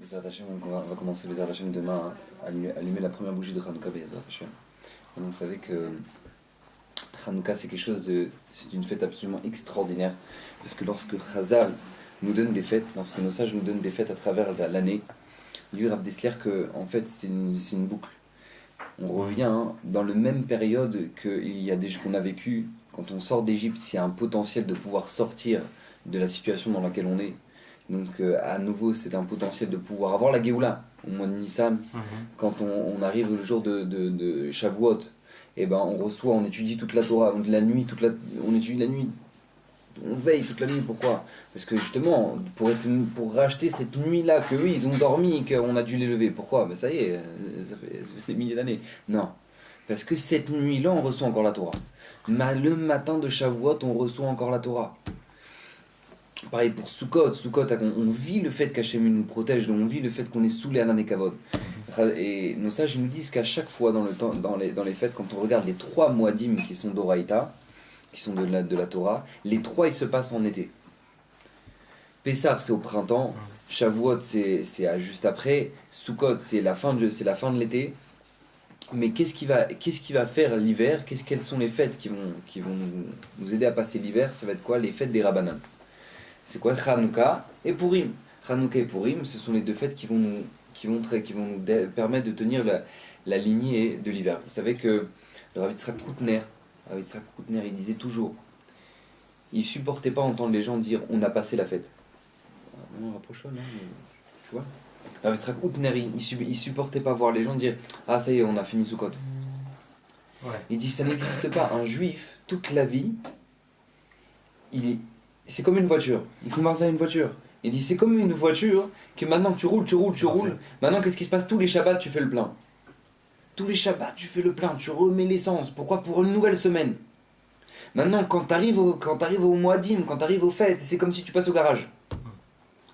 Bezrat Hashem, donc on va commencer Bezrat Hashem demain à allumer la première bougie de Hanouka Bezrat Hashem. Et donc vous savez que Hanouka c'est une fête absolument extraordinaire parce que lorsque Chazal nous donne des fêtes, lorsque nos sages nous donnent des fêtes à travers l'année, lui Rav Dessler que en fait c'est une boucle. On revient dans la même période qu'on a vécu quand on sort d'Égypte. Il y a un potentiel de pouvoir sortir de la situation dans laquelle on est. Donc à nouveau c'est un potentiel de pouvoir avoir la Géoula au mois de Nissan. Quand on arrive le jour de Shavuot, et ben on étudie toute la Torah, on étudie la nuit, on veille toute la nuit. Pourquoi? Parce que justement pour racheter cette nuit là que eux ils ont dormi, qu'on a dû les lever. Pourquoi? Ben ça y est, ça fait des milliers d'années. Non, parce que cette nuit là on reçoit encore la Torah. Le matin de Shavuot on reçoit encore la Torah. Pareil pour Sukkot, on vit le fait qu'Hachem nous protège, on vit le fait qu'on est sous les Hanan et Kavod. Et nos sages nous disent qu'à chaque fois dans les fêtes, quand on regarde les 3 Moadim qui sont d'Oraïta, qui sont de la Torah, les 3 ils se passent en été. Pessah c'est au printemps, Shavuot c'est juste après, Sukkot c'est la fin de l'été. Mais qu'est-ce qui va faire l'hiver? Quelles sont les fêtes qui vont nous aider à passer l'hiver? Ça va être quoi? Les fêtes des Rabbanan. C'est quoi? Hanouka et Purim. Hanouka et Purim, ce sont les 2 fêtes qui vont nous permettre de tenir la lignée de l'hiver. Vous savez que le Rav Yitzhak Koutner, il disait toujours, il supportait pas entendre les gens dire on a passé la fête. Non, rapproche-toi, non, tu vois. Le Rav Yitzhak Koutner, il supportait pas voir les gens dire ah ça y est, on a fini Sukkot. Ouais. Il dit ça n'existe pas. Un juif, toute la vie, c'est comme une voiture. Il commence à une voiture. Il dit c'est comme une voiture que maintenant tu roules. Maintenant qu'est-ce qui se passe? Tous les Shabbats tu fais le plein. Tous les Shabbats tu fais le plein. Tu remets l'essence. Pourquoi? Pour une nouvelle semaine. Maintenant quand t'arrives au Moadim, quand t'arrives aux fêtes, c'est comme si tu passes au garage.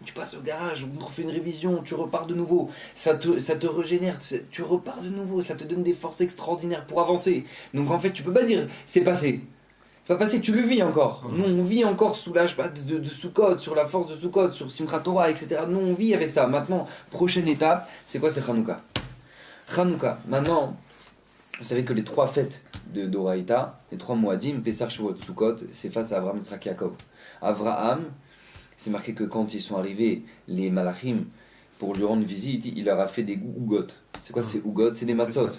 Tu passes au garage, on refait une révision, tu repars de nouveau. Ça te régénère, tu repars de nouveau. Ça te donne des forces extraordinaires pour avancer. Donc en fait tu peux pas dire c'est passé. Ça va passer, tu le vis encore. Nous, on vit encore sous l'âge de Sukkot, sur la force de Sukkot, sur Simchat Torah, etc. Nous, on vit avec ça. Maintenant, prochaine étape, c'est quoi? C'est Hanouka. Hanouka. Maintenant, vous savez que les 3 fêtes d'Oraïta, les 3 Moadim, Pessah, Shavuot, Sukkot, c'est face à Avraham, Yitzhak, Yaakov. Avraham, c'est marqué que quand ils sont arrivés, les Malachim, pour lui rendre visite, il leur a fait des ougot. C'est quoi ces ougot? C'est des matzot.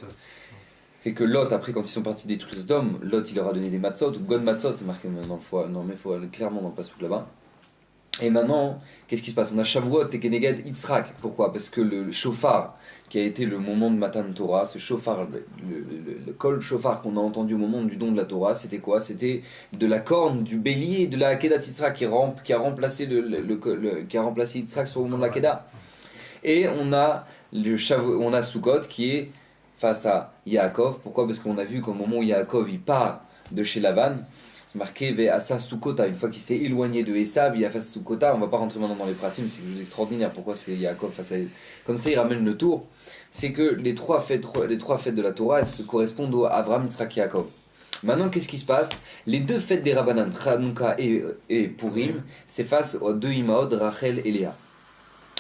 Et que Lot, après, quand ils sont partis détruire Sdom, Lot, il leur a donné des matzot, ou God matzot, c'est marqué dans le foie, non mais il faut aller clairement dans le passouk là-bas. Et maintenant, qu'est-ce qui se passe? On a Shavuot et Keneged Yitzhak. Pourquoi? Parce que le shofar, qui a été le moment de Matan Torah, ce shofar, le kol shofar qu'on a entendu au moment du don de la Torah, c'était quoi? C'était de la corne, du bélier, de la Akedat Yitzhak qui a remplacé Yitzhak sur le moment de la Akedah. Et on a Sukkot qui est face à Yaakov. Pourquoi? Parce qu'on a vu qu'au moment où Yaakov il part de chez Lavan, marqué Ve'asa Sukkota, une fois qu'il s'est éloigné de Esav, il a fait Sukkota. On va pas rentrer maintenant dans les pratiques, mais c'est quelque chose d'extraordinaire. Pourquoi c'est Yaakov face à comme ça il ramène le tour. C'est que les trois fêtes de la Torah, elles se correspondent à Avraham, Yitzhak et Yaakov. Maintenant, qu'est-ce qui se passe? Les 2 fêtes des Rabbanan, Hanouka et Purim, c'est face aux 2 Imaod, Rachel et Léa.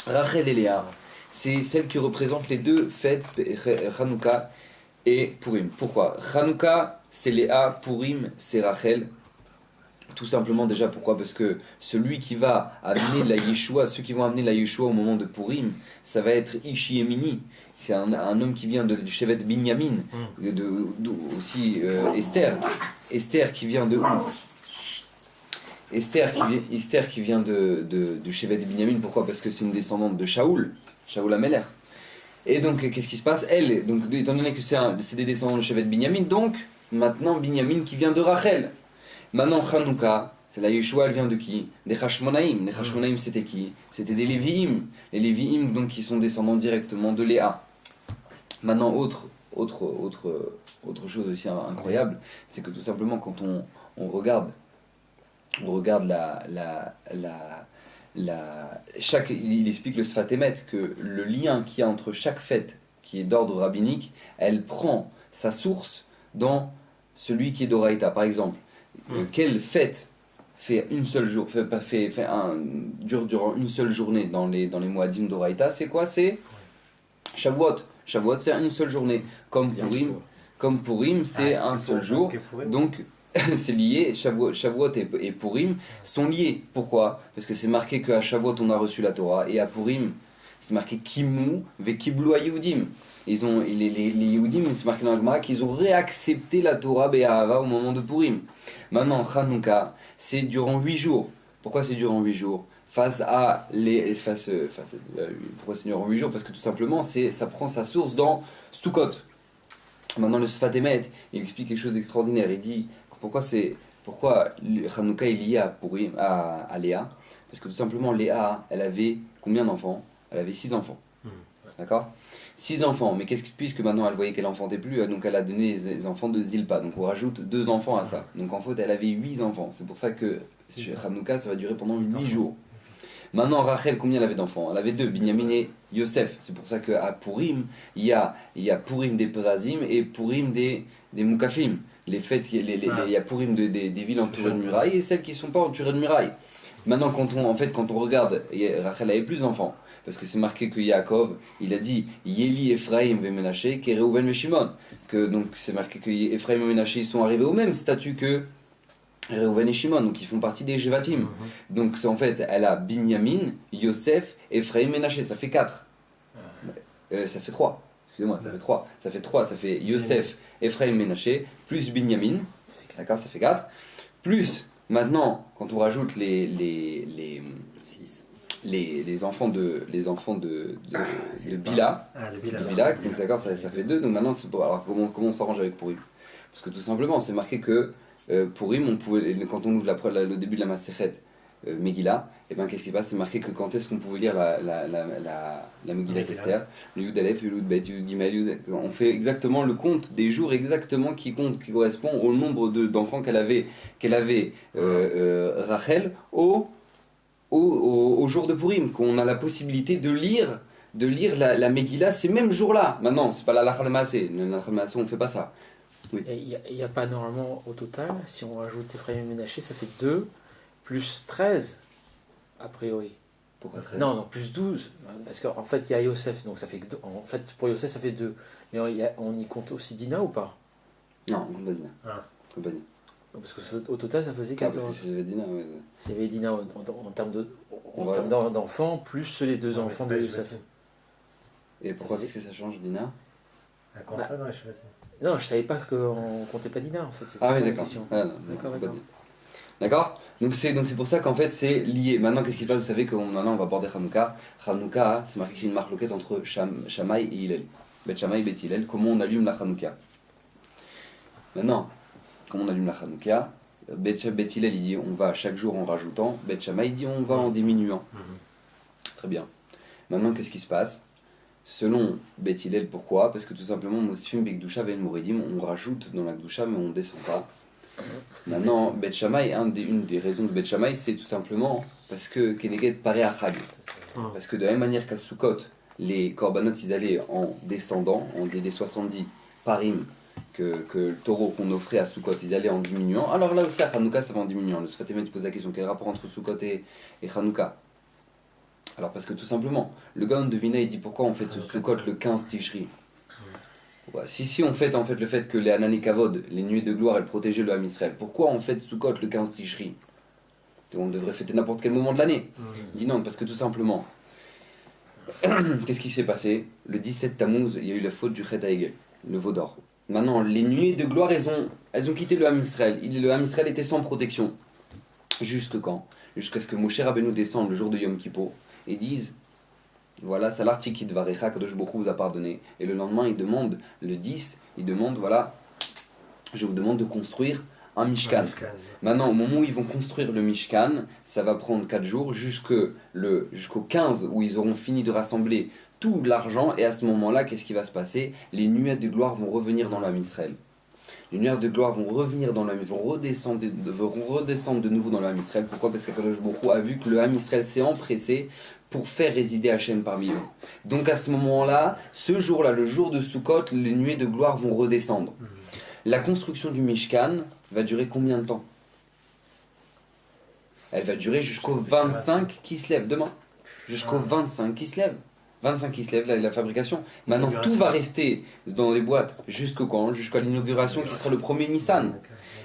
Rachel et Léa, c'est celles qui représentent les 2 fêtes, Hanouka et Purim. Pourquoi? Hanouka, c'est Léa, Purim, c'est Rachel. Tout simplement déjà, pourquoi? Parce que celui qui va amener la Yeshua, ceux qui vont amener la Yeshua au moment de Purim, ça va être Ishi Emini. C'est un homme qui vient du Shevet Binyamin, aussi Esther. Esther qui vient de où? Esther qui vient du Shevet Binyamin. Pourquoi? Parce que c'est une descendante de Shaoul Ameler. Et donc qu'est-ce qui se passe? Elle, donc étant donné que c'est des descendants de Shevet Binyamin, donc maintenant Binyamin qui vient de Rachel. Maintenant Hanouka, c'est la Yeshua, elle vient de qui? Des Hashmonaïm. Les Hashmonaïm c'était qui? C'était des Lévi'im. Les Lévi'im donc qui sont descendants directement de Léa. Maintenant autre chose aussi incroyable, c'est que tout simplement quand on regarde il explique le Sfat Emet que le lien qu'il y a entre chaque fête qui est d'ordre rabbinique, elle prend sa source dans celui qui est d'Oraïta. Par exemple, quelle fête dure durant une seule journée dans les Moadim d'Oraïta, c'est quoi? C'est Shavuot. Shavuot, c'est une seule journée. Comme Purim, c'est un seul jour. Donc, c'est lié. Shavuot et Purim sont liés. Pourquoi? Parce que c'est marqué qu'à Shavuot, on a reçu la Torah, et à Purim, c'est marqué Kimu ve Kiblu Yehudim. Les Yehudim, c'est marqué dans la Gemara qu'ils ont réaccepté la Torah Be'ahava au moment de Purim. Maintenant, Hanouka, c'est durant 8 jours. Pourquoi c'est durant 8 jours? Pourquoi c'est durant 8 jours? Parce que tout simplement, ça prend sa source dans Sukkot. Maintenant, le Sfat Emet, il explique quelque chose d'extraordinaire. Il dit pourquoi Hanouka est lié à Purim, à Léa. Parce que tout simplement, Léa, elle avait combien d'enfants? Elle avait 6 enfants. D'accord? 6 enfants, mais puisque maintenant elle voyait qu'elle enfantait plus, donc elle a donné les enfants de Zilpa. Donc on rajoute 2 enfants à ça. Donc en fait, elle avait 8 enfants. C'est pour ça que chez Hanouka, ça va durer pendant 8 jours. Maintenant, Rachel, combien elle avait d'enfants? Elle avait 2, Binyamin et Yosef. C'est pour ça qu'à Purim, il y a Purim des Perazim et Purim des Moukafim. Les fêtes, il y a Purim des villes entourées de murailles et celles qui ne sont pas entourées de murailles. Maintenant, quand on regarde, Rachel avait plus d'enfants. Parce que c'est marqué que Yaakov, il a dit Yeli, Ephraim, Vemenaché, Kéréouven, Veshimon. Donc c'est marqué que Ephraim et Menaché sont arrivés au même statut que Réhouven et Shimon, donc ils font partie des Jevatim. Donc en fait, elle a Binyamin, Yosef, Ephraim, Menaché, ça fait 4. Ça fait 3. Excusez-moi, ça fait 3. Ça fait Yosef, Ephraim, Menaché, plus Binyamin. D'accord, ça fait 4. Plus, maintenant, quand on rajoute les enfants de Bila, donc d'accord, ça fait 2. Donc maintenant, alors comment on s'arrange avec Purim? Parce que tout simplement, c'est marqué que Purim, quand on ouvre le début de la Masechet Megillah, et ben qu'est-ce qui se passe? C'est marqué que quand est-ce qu'on pouvait lire la Megillah Esther, le Yud Aleph, le Yud Bet, le Yud Gimel, on fait exactement le compte des jours exactement qui correspond au nombre d'enfants qu'elle avait Rachel au jour de Purim, qu'on a la possibilité de lire la Megillah ces mêmes jours-là. Maintenant, c'est pas la Lachal Maaseh, on fait pas ça. Oui. Il n'y a pas normalement au total, si on rajoute Ephraim et Ménaché, ça fait 2 plus 13, a priori. Pourquoi 13? Non, plus 12. Parce qu'en fait, il y a Yosef, donc ça fait 2. En fait, pour Yosef, ça fait 2. Mais on y compte aussi Dina ou pas? Non, on compte pas Dina. Donc, parce qu'au total, ça faisait 14. Parce que c'est Dina, ouais. C'est Dina en termes d'enfants, plus les 2 enfants de Yosef. Et pourquoi est-ce que ça change, Dina? Non, je savais pas qu'on comptait pas Dina en fait. Ah oui, d'accord. D'accord. Donc c'est pour ça qu'en fait c'est lié. Maintenant, qu'est-ce qui se passe? Vous savez que maintenant on va aborder Hanouka. Hanouka, c'est marqué qu'il y a une marloquette entre Shammai et Hillel. Bet Shammai et Bet Hillel. Comment on allume la Hanouka? Maintenant, comment on allume la Hanouka? Bet Hillel il dit on va chaque jour en rajoutant. Bet Shammai il dit on va en diminuant. Très bien. Maintenant, qu'est-ce qui se passe? Selon Bet Hillel, pourquoi? Parce que tout simplement, Mosfim Bekdusha Ven Moridim, on rajoute dans la Kdusha mais on ne descend pas. Maintenant, Bet Shammai, une des raisons de Bet Shammai, c'est tout simplement parce que Keneged paraît à Chag. Parce que de la même manière qu'à Sukkot, les Korbanot ils allaient en descendant, en des 70 parim que le taureau qu'on offrait à Sukkot, ils allaient en diminuant. Alors là aussi à Hanouka, ça va en diminuant. Le Sfat Emet pose la question quel rapport entre Sukkot et Hanouka? Alors parce que tout simplement, le Gaon de Vina il dit pourquoi on fait ce Sukkot le 15 Tishri. Ouais, si on fait en fait le fait que les Hanani Kavod, les nuits de gloire, elles protégeaient le Ham Israël, pourquoi on fait Sukkot le 15 Tishri? On devrait fêter n'importe quel moment de l'année. Il dit non, parce que tout simplement, qu'est-ce qui s'est passé? Le 17 Tammuz, il y a eu la faute du Chet Haegel, le veau d'or. Maintenant, les nuits de gloire, elles ont quitté le Ham Israël. Le Ham Israël était sans protection. Jusque quand? Jusqu'à ce que Moshe Rabbeinu descende le jour de Yom Kippour et dise voilà, Salarti Kidvarecha, Kadosh Baruch Hu vous a pardonné. Et le lendemain, il demande, le 10, il demande, voilà, je vous demande de construire un Mishkan. Maintenant, au moment où ils vont construire le Mishkan, ça va prendre 4 jours jusqu'au 15 où ils auront fini de rassembler tout l'argent. Et à ce moment-là, qu'est-ce qui va se passer? Les nuages de gloire vont revenir dans l'âme Israël. Les nuages de gloire vont revenir dans l'âme, vont redescendre de nouveau dans l'âme Israël. Pourquoi? Parce qu'Akadosh Baruch Hu a vu que le âme Israël s'est empressé pour faire résider Hachem parmi eux. Donc à ce moment-là, ce jour-là, le jour de Sukkot, les nuées de gloire vont redescendre. La construction du Mishkan va durer combien de temps? Elle va durer jusqu'au 25 qui se lève demain. Jusqu'au 25 qui se lève. 25 qui se lève, la fabrication. Maintenant, tout va rester dans les boîtes jusqu'au quand? Jusqu'à l'inauguration qui sera le premier Nissan.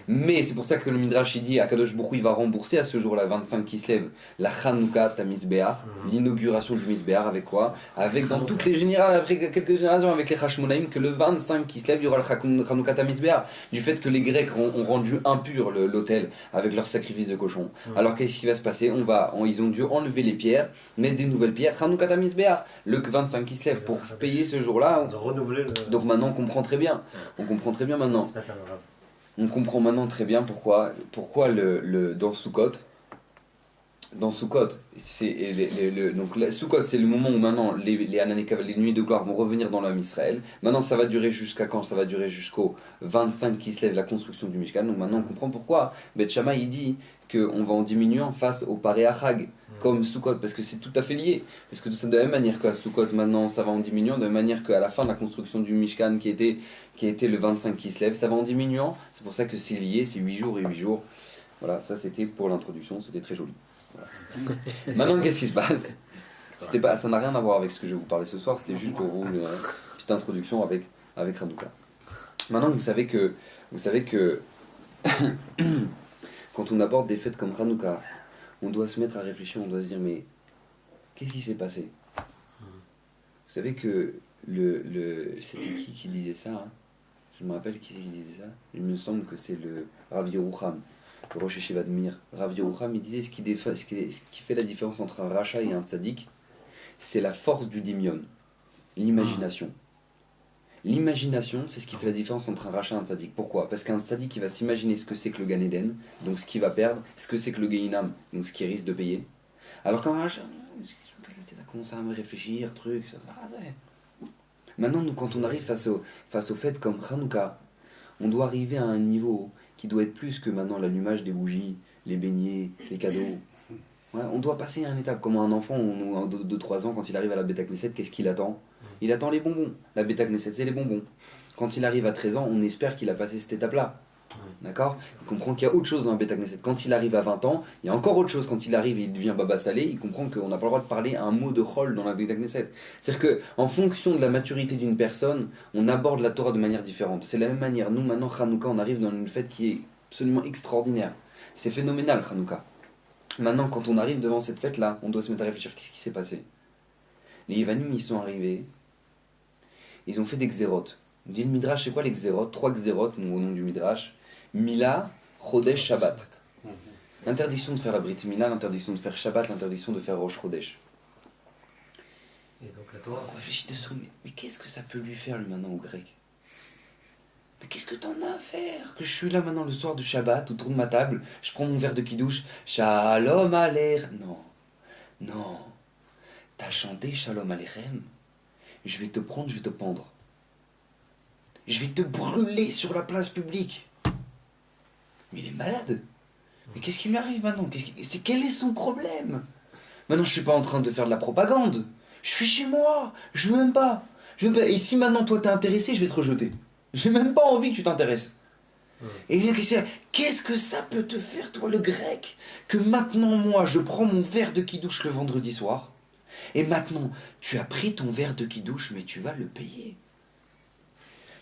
Mais c'est pour ça que le Midrash il dit Akadosh Baruch Hu, il va rembourser à ce jour-là, 25 qui se lève, la Chanukah Tamizbeach, l'inauguration du Mizbeach, avec quoi? Avec dans toutes les générations, après quelques générations, avec les Hashmonaïm, que le 25 qui se lève, il y aura le Chanukah Tamizbeach. Du fait que les Grecs ont rendu impur l'autel avec leur sacrifice de cochon. Alors qu'est-ce qui va se passer? Ils ont dû enlever les pierres, mettre des nouvelles pierres, Chanukah Tamizbeach, le 25 qui se lève pour payer ce jour-là. Donc maintenant on comprend très bien. On comprend très bien maintenant. On comprend maintenant très bien pourquoi dans Sukkot, donc Sukkot c'est le moment où maintenant les nuits de gloire vont revenir dans l'homme Israël. Maintenant ça va durer jusqu'à quand? Ça va durer jusqu'au 25 qui se lève, la construction du Mishkan. Donc maintenant on comprend pourquoi Beth Shammai il dit qu'on va en diminuant face au Paré Achag comme Sukkot, parce que c'est tout à fait lié. Parce que de la même manière qu'à Sukkot maintenant ça va en diminuant, de la même manière qu'à la fin de la construction du Mishkan qui était le 25 qui se lève, ça va en diminuant. C'est pour ça que c'est lié, c'est 8 jours et 8 jours. Voilà, ça c'était pour l'introduction, c'était très joli. Voilà. Maintenant, qu'est-ce qui se passe? Ça n'a rien à voir avec ce que je vais vous parler ce soir, c'était juste pour vous une petite introduction avec Hanouka. Maintenant, vous savez que quand on aborde des fêtes comme Hanouka, on doit se mettre à réfléchir, on doit se dire mais qu'est-ce qui s'est passé? Vous savez que c'était qui disait ça hein? Je me rappelle qui disait ça. Il me semble que c'est le Rav Yerucham, le Rosh Yeshiva de Mir. Rav Yerucham, il disait ce qui fait la différence entre un rachat et un tzaddik, c'est la force du dimion, l'imagination. L'imagination, c'est ce qui fait la différence entre un rachat et un tzaddik. Pourquoi? Parce qu'un tzaddik, il va s'imaginer ce que c'est que le Gan Eden, donc ce qu'il va perdre, ce que c'est que le Gehinam, donc ce qu'il risque de payer. Alors qu'un rachat, tu as commencé à me réfléchir, Maintenant, nous, quand on arrive face aux fêtes comme Hanouka, on doit arriver à un niveau qui doit être plus que maintenant l'allumage des bougies, les beignets, les cadeaux. Ouais, on doit passer à une étape comme un enfant de 3 ans, quand il arrive à la Beta Knesset, qu'est-ce qu'il attend? Il attend les bonbons. La Beta Knesset, c'est les bonbons. Quand il arrive à 13 ans, on espère qu'il a passé cette étape-là. D'accord? Il comprend qu'il y a autre chose dans la Beta Knesset. Quand il arrive à 20 ans, il y a encore autre chose. Quand il arrive et il devient Baba Salé, il comprend qu'on n'a pas le droit de parler un mot de Chol dans la Beta Knesset. C'est-à-dire qu'en fonction de la maturité d'une personne, on aborde la Torah de manière différente. C'est de la même manière. Nous, maintenant, Hanouka, on arrive dans une fête qui est absolument extraordinaire. C'est phénoménal, Hanouka. Maintenant, quand on arrive devant cette fête-là, on doit se mettre à réfléchir. Qu'est-ce qui s'est passé? Les Yévanim, ils sont arrivés. Ils ont fait des xérotes. On dit le Midrash, c'est quoi les xérotes? 3 xérotes, au nom du Midrash. Mila, Chodesh, Shabbat. L'interdiction de faire la Brit Mila, l'interdiction de faire Shabbat, l'interdiction de faire Rosh Chodesh. Et donc la Torah. On réfléchit dessus, mais qu'est-ce que ça peut lui faire, lui, maintenant, au grec? Mais qu'est-ce que t'en as à faire? Que je suis là maintenant le soir du Shabbat, autour de ma table, je prends mon verre de kidouche, Shalom Aleichem. Non. T'as chanté Shalom Aleichem. Je vais te prendre, je vais te pendre. Je vais te brûler sur la place publique. Mais il est malade. Mais qu'est-ce qui lui arrive maintenant? Quel est son problème? Maintenant, je suis pas en train de faire de la propagande. Je suis chez moi. Je veux même pas. Et si maintenant, toi, t'es intéressé, je vais te rejeter. J'ai même pas envie que tu t'intéresses. Et il dit, qu'est-ce que ça peut te faire, toi, le grec? Que maintenant, moi, je prends mon verre de kidouche le vendredi soir. Et maintenant, tu as pris ton verre de kidouche, mais tu vas le payer.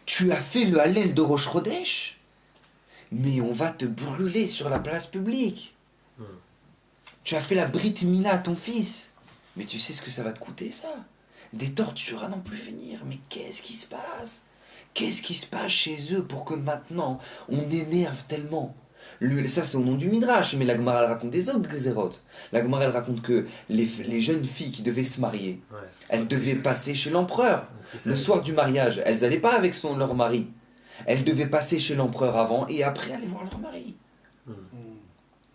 Tu as fait le Hallel de Rosh Chodesh, mais on va te brûler sur la place publique. Tu as fait la Brit Mila à ton fils, mais tu sais ce que ça va te coûter, ça? Des tortures à n'en plus finir. Mais qu'est-ce qui se passe? Qu'est-ce qui se passe chez eux pour que maintenant, on énerve tellement? Ça, c'est au nom du Midrash, mais la Gemara, elle raconte des autres xérotes. La Gemara, elle raconte que les jeunes filles qui devaient se marier, elles devaient passer chez l'empereur. Le soir du mariage, elles n'allaient pas avec leur mari. Elles devaient passer chez l'empereur avant et après aller voir leur mari.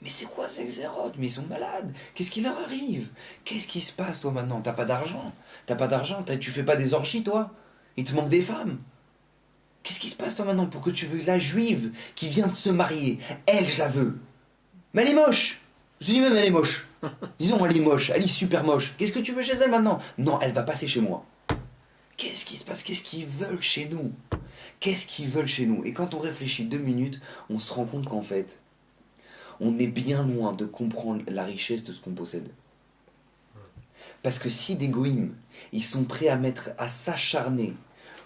Mais c'est quoi ces xérotes? Mais ils sont malades. Qu'est-ce qui leur arrive? Qu'est-ce qui se passe, toi, maintenant? T'as pas d'argent? Tu fais pas des orgies, toi? Il te manque des femmes? Qu'est-ce qui se passe, toi, maintenant, pour que tu veuilles la juive qui vient de se marier? Elle, je la veux. Mais elle est moche. Je dis même, elle est moche. Disons, elle est moche. Elle est super moche. Qu'est-ce que tu veux chez elle, maintenant? Non, elle va passer chez moi. Qu'est-ce qui se passe? Qu'est-ce qu'ils veulent chez nous? Qu'est-ce qu'ils veulent chez nous? Et quand on réfléchit 2 minutes, on se rend compte qu'en fait, on est bien loin de comprendre la richesse de ce qu'on possède. Parce que si des goïms, ils sont prêts à s'acharner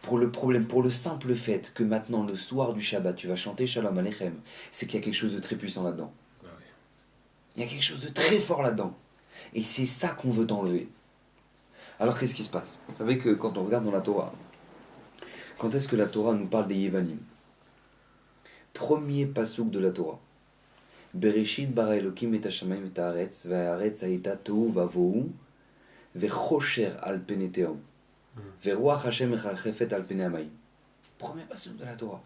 pour le problème, pour le simple fait que maintenant, le soir du Shabbat, tu vas chanter Shalom Aleichem, c'est qu'il y a quelque chose de très puissant là-dedans. Il y a quelque chose de très fort là-dedans. Et c'est ça qu'on veut t'enlever. Alors qu'est-ce qui se passe? Vous savez que quand on regarde dans la Torah, quand est-ce que la Torah nous parle des Yevanim? Premier pasouk de la Torah. Bereshit bara Elokim et hashamayim et haaretz, v'haaretz hayita tohu vavohu, v'chosher al pnei tehom, v'ruach Hashem mechachefet al pnei hamayim. Premier pasouk de la Torah.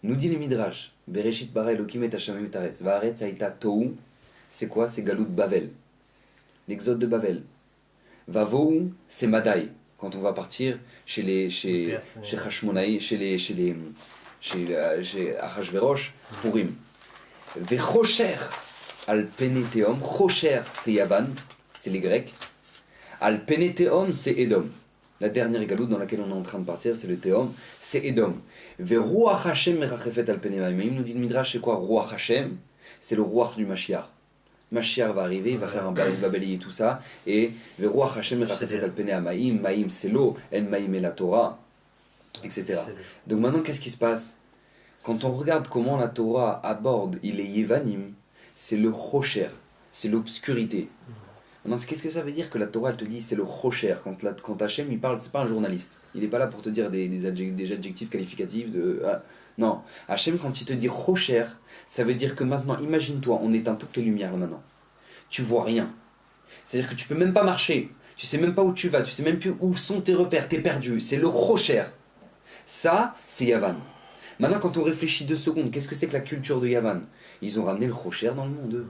Nous dit les Midrash, Bereshit bara Elokim et hashamayim et haaretz, v'haaretz hayita tohu, c'est quoi? C'est Galout Bavel. L'exode de Bavel. Vavohu, c'est Madaï. Quand on va partir chez Hashmonaï, chez Achashverosh, Purim. Vechosher al Peneteum. Chosher, c'est Yavan, c'est les Grecs. Al Peneteum, c'est Edom. La dernière galoute dans laquelle on est en train de partir, c'est le Théum, c'est Edom. Veruach Hashem merachefet al Pnei hamayim. Il nous dit le Midrash, c'est quoi Ruach Hashem? C'est le Ruach du Mashiach. Mashiach va arriver, il va faire un balai, il va balayer tout ça. Et Veruach Hashem merachefet al Pnei hamayim. Maïm, c'est l'eau. En Maïm est la Torah, etc. Donc maintenant, qu'est-ce qui se passe? Quand on regarde comment la Torah aborde les Yevanim, c'est le Chosher, c'est l'obscurité. Maintenant, qu'est-ce que ça veut dire que la Torah elle te dit c'est le Chosher? Quand Hachem il parle, c'est pas un journaliste. Il n'est pas là pour te dire des adjectifs qualificatifs de. Ah, non, Hachem quand il te dit Chosher, ça veut dire que maintenant, imagine-toi, on éteint toutes les lumières là maintenant. Tu vois rien. C'est-à-dire que tu peux même pas marcher. Tu sais même pas où tu vas. Tu sais même plus où sont tes repères. T'es perdu. C'est le Chosher. Ça, c'est Yavan. Maintenant, quand on réfléchit 2 secondes, qu'est-ce que c'est que la culture de Yavan? Ils ont ramené le Chosher dans le monde, eux.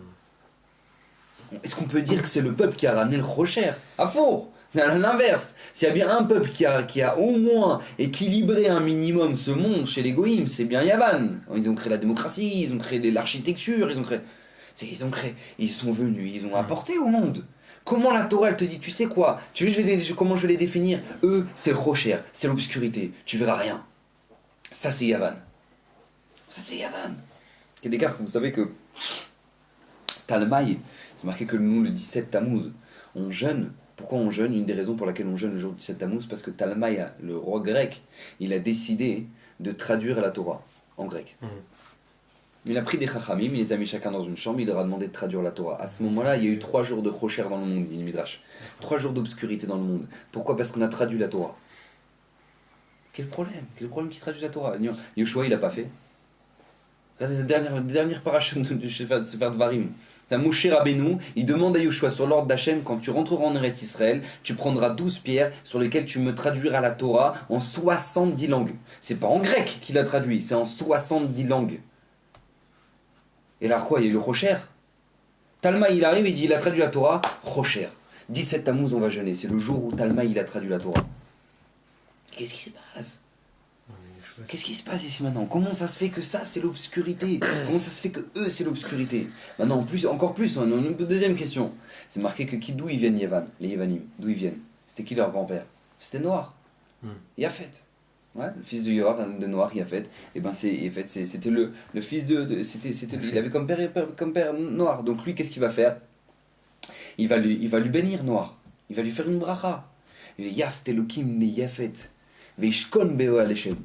Est-ce qu'on peut dire que c'est le peuple qui a ramené le Chosher? Ah faux! C'est à l'inverse. S'il y a bien un peuple qui a au moins équilibré un minimum ce monde chez les Goïms, c'est bien Yavan. Ils ont créé la démocratie, ils ont créé l'architecture, ils sont venus, ils ont apporté au monde. Comment la Torah elle te dit, tu sais quoi? Tu veux comment je vais les définir? Eux, c'est le Chosher, c'est l'obscurité. Tu verras rien. Ça c'est Yavan. Ça c'est Yavan. Et des gars, vous savez que Talmaï, c'est marqué que nous, le 17 Tammuz, on jeûne. Pourquoi on jeûne? Une des raisons pour laquelle on jeûne le jour du 17 Tammuz, parce que Talmaï, le roi grec, il a décidé de traduire la Torah en grec. Il a pris des chachamim, il les a mis chacun dans une chambre, il leur a demandé de traduire la Torah. À ce moment-là, il y a eu 3 jours de Chosher dans le monde, dit le Midrash. 3 jours d'obscurité dans le monde. Pourquoi? Parce qu'on a traduit la Torah. Quel problème? Quel problème qui traduit la Torah? Yoshua, il l'a pas fait. Regardez la dernière paracha de Sefer Dvarim. T'as Moshe Rabbeinu, il demande à Yoshua sur l'ordre d'Hachem, quand tu rentreras en Eretz Israël, tu prendras 12 pierres sur lesquelles tu me traduiras la Torah en 70 langues. C'est pas en grec qu'il a traduit, c'est en 70 langues. Et là quoi, il y a eu le Chosher. Talma il arrive, il dit il a traduit la Torah, Chosher. 17 Tammuz on va jeûner, c'est le jour où Talma il a traduit la Torah. Qu'est-ce qui se passe? Qu'est-ce qui se passe ici maintenant? Comment ça se fait que ça c'est l'obscurité? Comment ça se fait que eux c'est l'obscurité? Maintenant encore plus, on a une deuxième question. C'est marqué que d'où ils viennent les Yevanim? D'où ils viennent? C'était qui leur grand-père? C'était Noir. Yafet. Ouais, le fils de Noir, Yafet. Et ben c'était le fils il avait comme père Noir. Donc lui qu'est-ce qu'il va faire? Il va lui bénir Noir. Il va lui faire une bracha. Il dit Yafet Elokim ne Yafet. Veishkon beo aleshem.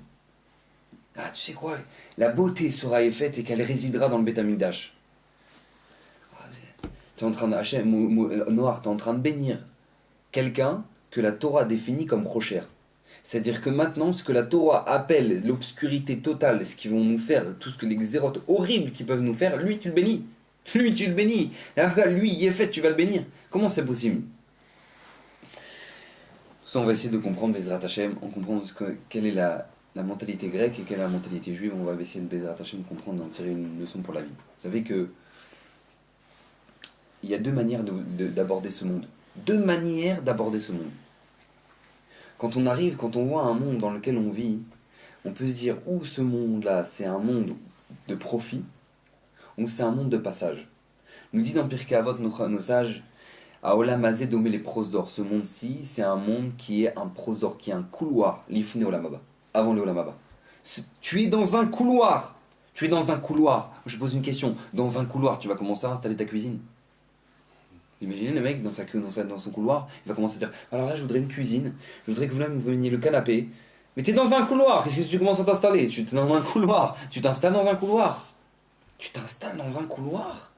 Ah, tu sais quoi? La beauté sera faite et qu'elle résidera dans le Beth Amikdash. Tu es en train de Noir, tu es en train de bénir quelqu'un que la Torah définit comme Chosher. C'est-à-dire que maintenant, ce que la Torah appelle l'obscurité totale, ce qu'ils vont nous faire, tout ce que les xérotes horribles qu'ils peuvent nous faire, lui tu le bénis. Lui tu le bénis. Alors regarde, lui il est fait, tu vas le bénir. Comment c'est possible? Ça, on va essayer de comprendre Bezrat Hashem, on comprend quelle est la mentalité grecque et quelle est la mentalité juive. On va essayer de Bezrat Hashem comprendre et en tirer une leçon pour la vie. Vous savez que il y a 2 manières d'aborder ce monde. 2 manières d'aborder ce monde. Quand on voit un monde dans lequel on vit, on peut se dire ou ce monde-là, c'est un monde de profit, ou c'est un monde de passage. Nous dit dans Pirkei Avot nos sages, Aolam Hazeh domé les prosdor. Ce monde-ci, c'est un monde qui est un prosdor, qui est un couloir, l'ifne olam haba, avant le olam haba. Tu es dans un couloir. Tu es dans un couloir. Je pose une question. Dans un couloir, tu vas commencer à installer ta cuisine. Imaginez le mec dans son couloir, il va commencer à dire alors là, je voudrais une cuisine, je voudrais que vous me veniez le canapé. Mais t'es dans un couloir, qu'est-ce que tu commences à t'installer? Tu es dans un couloir, tu t'installes dans un couloir. Tu t'installes dans un couloir.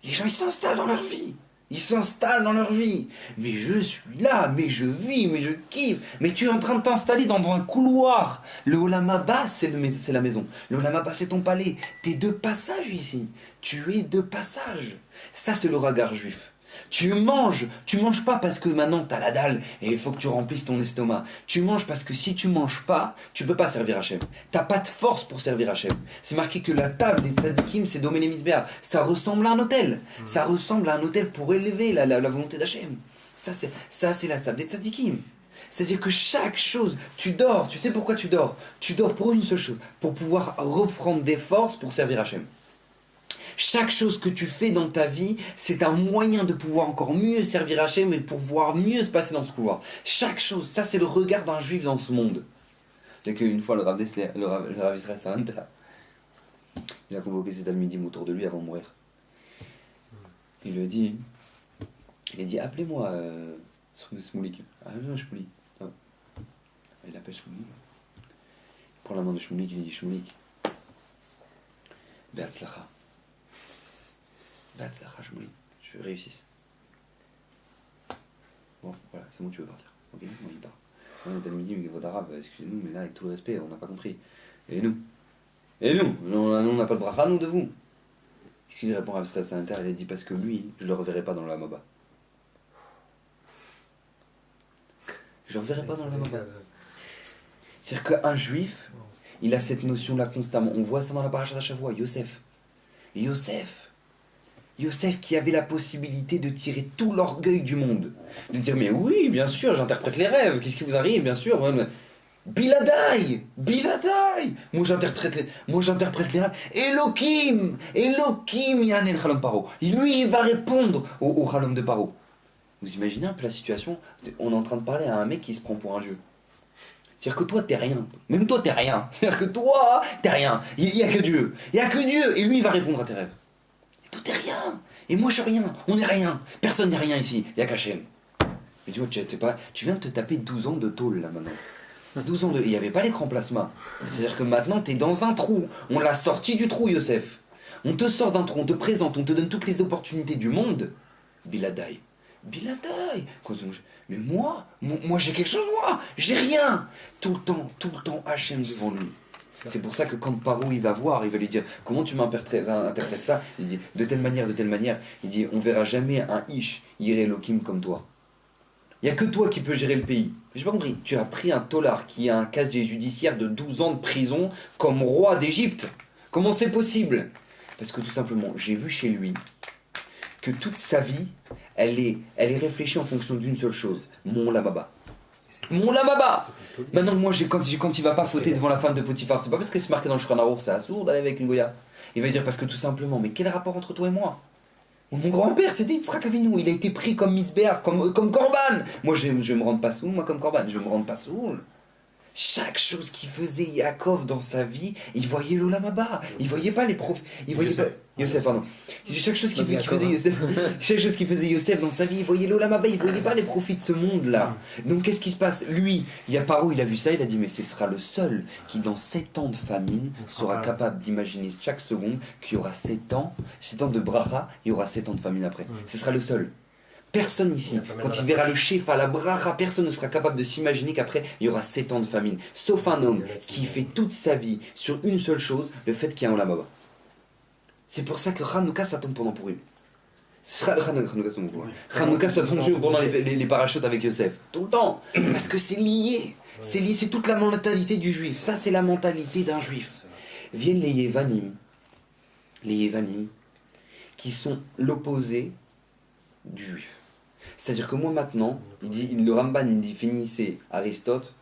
Les gens, ils s'installent dans leur vie. Ils s'installent dans leur vie. Mais je suis là, mais je vis, mais je kiffe. Mais tu es en train de t'installer dans un couloir. Le Olam Haba, c'est la maison. Le Olam Haba, c'est ton palais. T'es de passage ici. Tu es de passage. Ça, c'est le regard juif. Tu manges pas parce que maintenant t'as la dalle et il faut que tu remplisses ton estomac. Tu manges parce que si tu manges pas, tu peux pas servir Hachem. T'as pas de force pour servir Hachem. C'est marqué que la table des tzadikim, c'est Domé les Misbéa. Ça ressemble à un hôtel. Ça ressemble à un hôtel pour élever la volonté d'Hachem. Ça, c'est la table des tzadikim. C'est-à-dire que chaque chose, tu dors. Tu sais pourquoi tu dors? Tu dors pour une seule chose, pour pouvoir reprendre des forces pour servir Hachem. Chaque chose que tu fais dans ta vie, c'est un moyen de pouvoir encore mieux servir Hachem et pour pouvoir mieux se passer dans ce couloir. Chaque chose, ça c'est le regard d'un juif dans ce monde. C'est qu'une fois le Rav Israël Salanter, il a convoqué ses talmidim autour de lui avant de mourir. Il lui a dit, appelez-moi Smoulik. Ah non, Shmoulik. Il appelle Shmoulik. Il prend la main de Shmoulik, il dit Shmoulik. Be'atzlacha. Je réussisse. Bon, voilà, c'est bon, tu veux partir. Ok, moi il part. On est à midi, mais votre arabe, excusez-nous, mais là, avec tout le respect, on n'a pas compris. Et nous, on n'a pas de bracha, nous, de vous. Qu'est-ce qu'il répond à Avstra Sainter? Il a dit parce que lui, je le reverrai pas dans la Maba. Je le reverrai pas dans la Maba. C'est-à-dire qu'un juif, il a cette notion-là constamment. On voit ça dans la paracha d'Ashavua, Yosef qui avait la possibilité de tirer tout l'orgueil du monde. De dire, mais oui, bien sûr, j'interprète les rêves. Qu'est-ce qui vous arrive, bien sûr. Biladai. Moi, j'interprète les rêves. Elohim, Yanel Chalom Paro. Lui, il va répondre au Chalom de Paro. Vous imaginez un peu la situation? On est en train de parler à un mec qui se prend pour un dieu. C'est-à-dire que toi, t'es rien. Même toi, t'es rien. C'est-à-dire que toi, t'es rien. Il n'y a que Dieu. Et lui, il va répondre à tes rêves. Et toi, t'es rien. Et moi, je suis rien. On n'est rien. Personne n'est rien ici. Il n'y a qu'Hachem. Mais tu vois, tu viens de te taper 12 ans de tôle, là, maintenant. 12 ans de... Il n'y avait pas l'écran plasma. C'est-à-dire que maintenant, t'es dans un trou. On l'a sorti du trou, Yosef. On te sort d'un trou, on te présente, on te donne toutes les opportunités du monde. Biladai. Mais moi, j'ai quelque chose, moi. J'ai rien. Tout le temps, Hachem devant lui. C'est pour ça que quand Paro il va voir, il va lui dire comment tu m'interprètes ça. Il dit de telle manière. Il dit on verra jamais un Ish Yireh Elohim comme toi. Il n'y a que toi qui peux gérer le pays. J'ai pas compris. Tu as pris un tolard qui a un casier judiciaire de 12 ans de prison comme roi d'Égypte. Comment c'est possible? Parce que tout simplement, j'ai vu chez lui que toute sa vie, elle est réfléchie en fonction d'une seule chose. Mon Lamaba. Maintenant, moi, quand il va pas fauter devant la femme de Potiphar, c'est pas parce que c'est marqué dans le Shulchan Aruch, c'est assourd d'aller avec une Goya. Il va dire parce que tout simplement, mais quel rapport entre toi et moi? Mon grand-père, c'était Yitzhak Avinu, il a été pris comme misbéar, comme Corban. Moi, je vais me rendre pas saoul, moi, comme Corban, je vais me rendre pas saoul. Chaque chose qu'il faisait Yaakov dans sa vie, il voyait l'Olam Haba. Il voyait pas les profs. Il voyait pas. Yosef, pardon. Chaque chose qu'il faisait Yosef dans sa vie, il voyait l'Olam Haba. Il voyait pas les profits de ce monde-là. Donc qu'est-ce qui se passe? Lui, il y a Paro, il a vu ça, il a dit mais ce sera le seul qui dans 7 ans de famine sera capable d'imaginer chaque seconde qu'il y aura 7 ans de bracha, il y aura 7 ans de famine après. Ce sera le seul. Personne ici, quand il verra le chef à la bracha, personne ne sera capable de s'imaginer qu'après il y aura 7 ans de famine. Sauf un homme qui fait toute sa vie sur une seule chose, le fait qu'il y a un Olam Haba. C'est pour ça que Hanouka ça tombe pendant Purim. Hanouka ça tombe pendant les parachutes avec Yosef. Tout le temps. Parce que c'est lié. C'est toute la mentalité du juif. Ça c'est la mentalité d'un juif. Viennent les Yevanim. Qui sont l'opposé du juif. C'est-à-dire que moi maintenant, le Ramban il définissait Aristote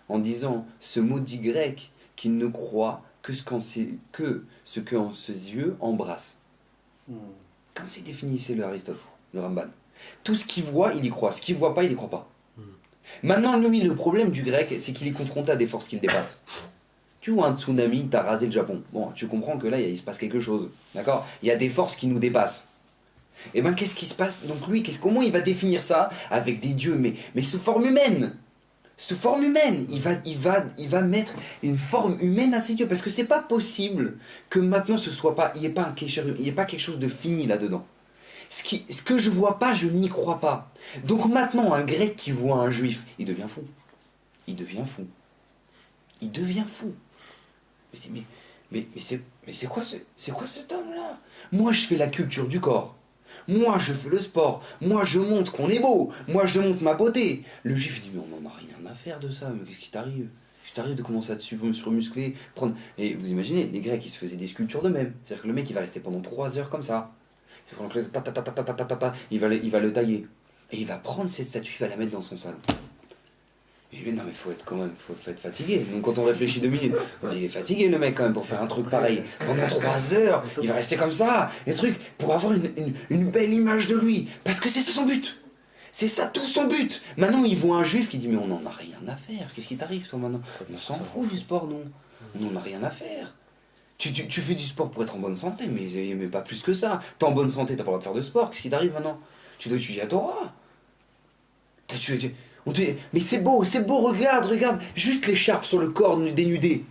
en disant ce maudit grec qui ne croit que ce qu'en ses yeux embrasse. Comme s'il définissait le Ramban. Tout ce qu'il voit, il y croit. Ce qu'il voit pas, il y croit pas. Maintenant, lui, le problème du grec, c'est qu'il est confronté à des forces qu'il dépasse. Tu vois un tsunami, t'as rasé le Japon. Bon, tu comprends que là, il se passe quelque chose. D'accord? Il y a des forces qui nous dépassent. Et ben, qu'est-ce qui se passe? Donc lui, comment il va définir ça? Avec des dieux, mais sous forme humaine. Sous forme humaine. Il va mettre une forme humaine à ses dieux. Parce que c'est pas possible que maintenant ce soit pas. Il n'y ait pas quelque chose de fini là-dedans. Ce que je vois pas, je n'y crois pas. Donc maintenant, un grec qui voit un juif, il devient fou. Il devient fou. Il devient fou. Mais c'est quoi cet homme-là? Moi, je fais la culture du corps. Moi, je fais le sport. Moi, je montre qu'on est beau. Moi, je montre ma beauté. Le juif, il dit, mais on n'en a rien à faire de ça. Mais qu'est-ce qui t'arrive? Qu'est-ce qui t'arrive de commencer à te surmuscler, prendre... Et vous imaginez, les Grecs, ils se faisaient des sculptures d'eux-mêmes. C'est-à-dire que le mec, il va rester pendant 3 heures comme ça. Il va le tailler. Et il va prendre cette statue, il va la mettre dans son salon. Et lui, non mais faut être fatigué. Donc quand on réfléchit 2 minutes, on dit il est fatigué le mec quand même pour faire un truc pareil. Pendant 3 heures, il va rester comme ça, les trucs, pour avoir une belle image de lui. Parce que c'est ça son but. C'est ça tout son but. Maintenant il voit un juif qui dit mais on n'en a rien à faire. Qu'est-ce qui t'arrive toi maintenant? On s'en fout du sport non. On n'en a rien à faire. Tu fais du sport pour être en bonne santé, mais pas plus que ça. T'es en bonne santé, t'as pas le droit de faire de sport. Qu'est-ce qui t'arrive maintenant? Tu dois étudier la Torah. Mais c'est beau, regarde, juste l'écharpe sur le corps dénudé.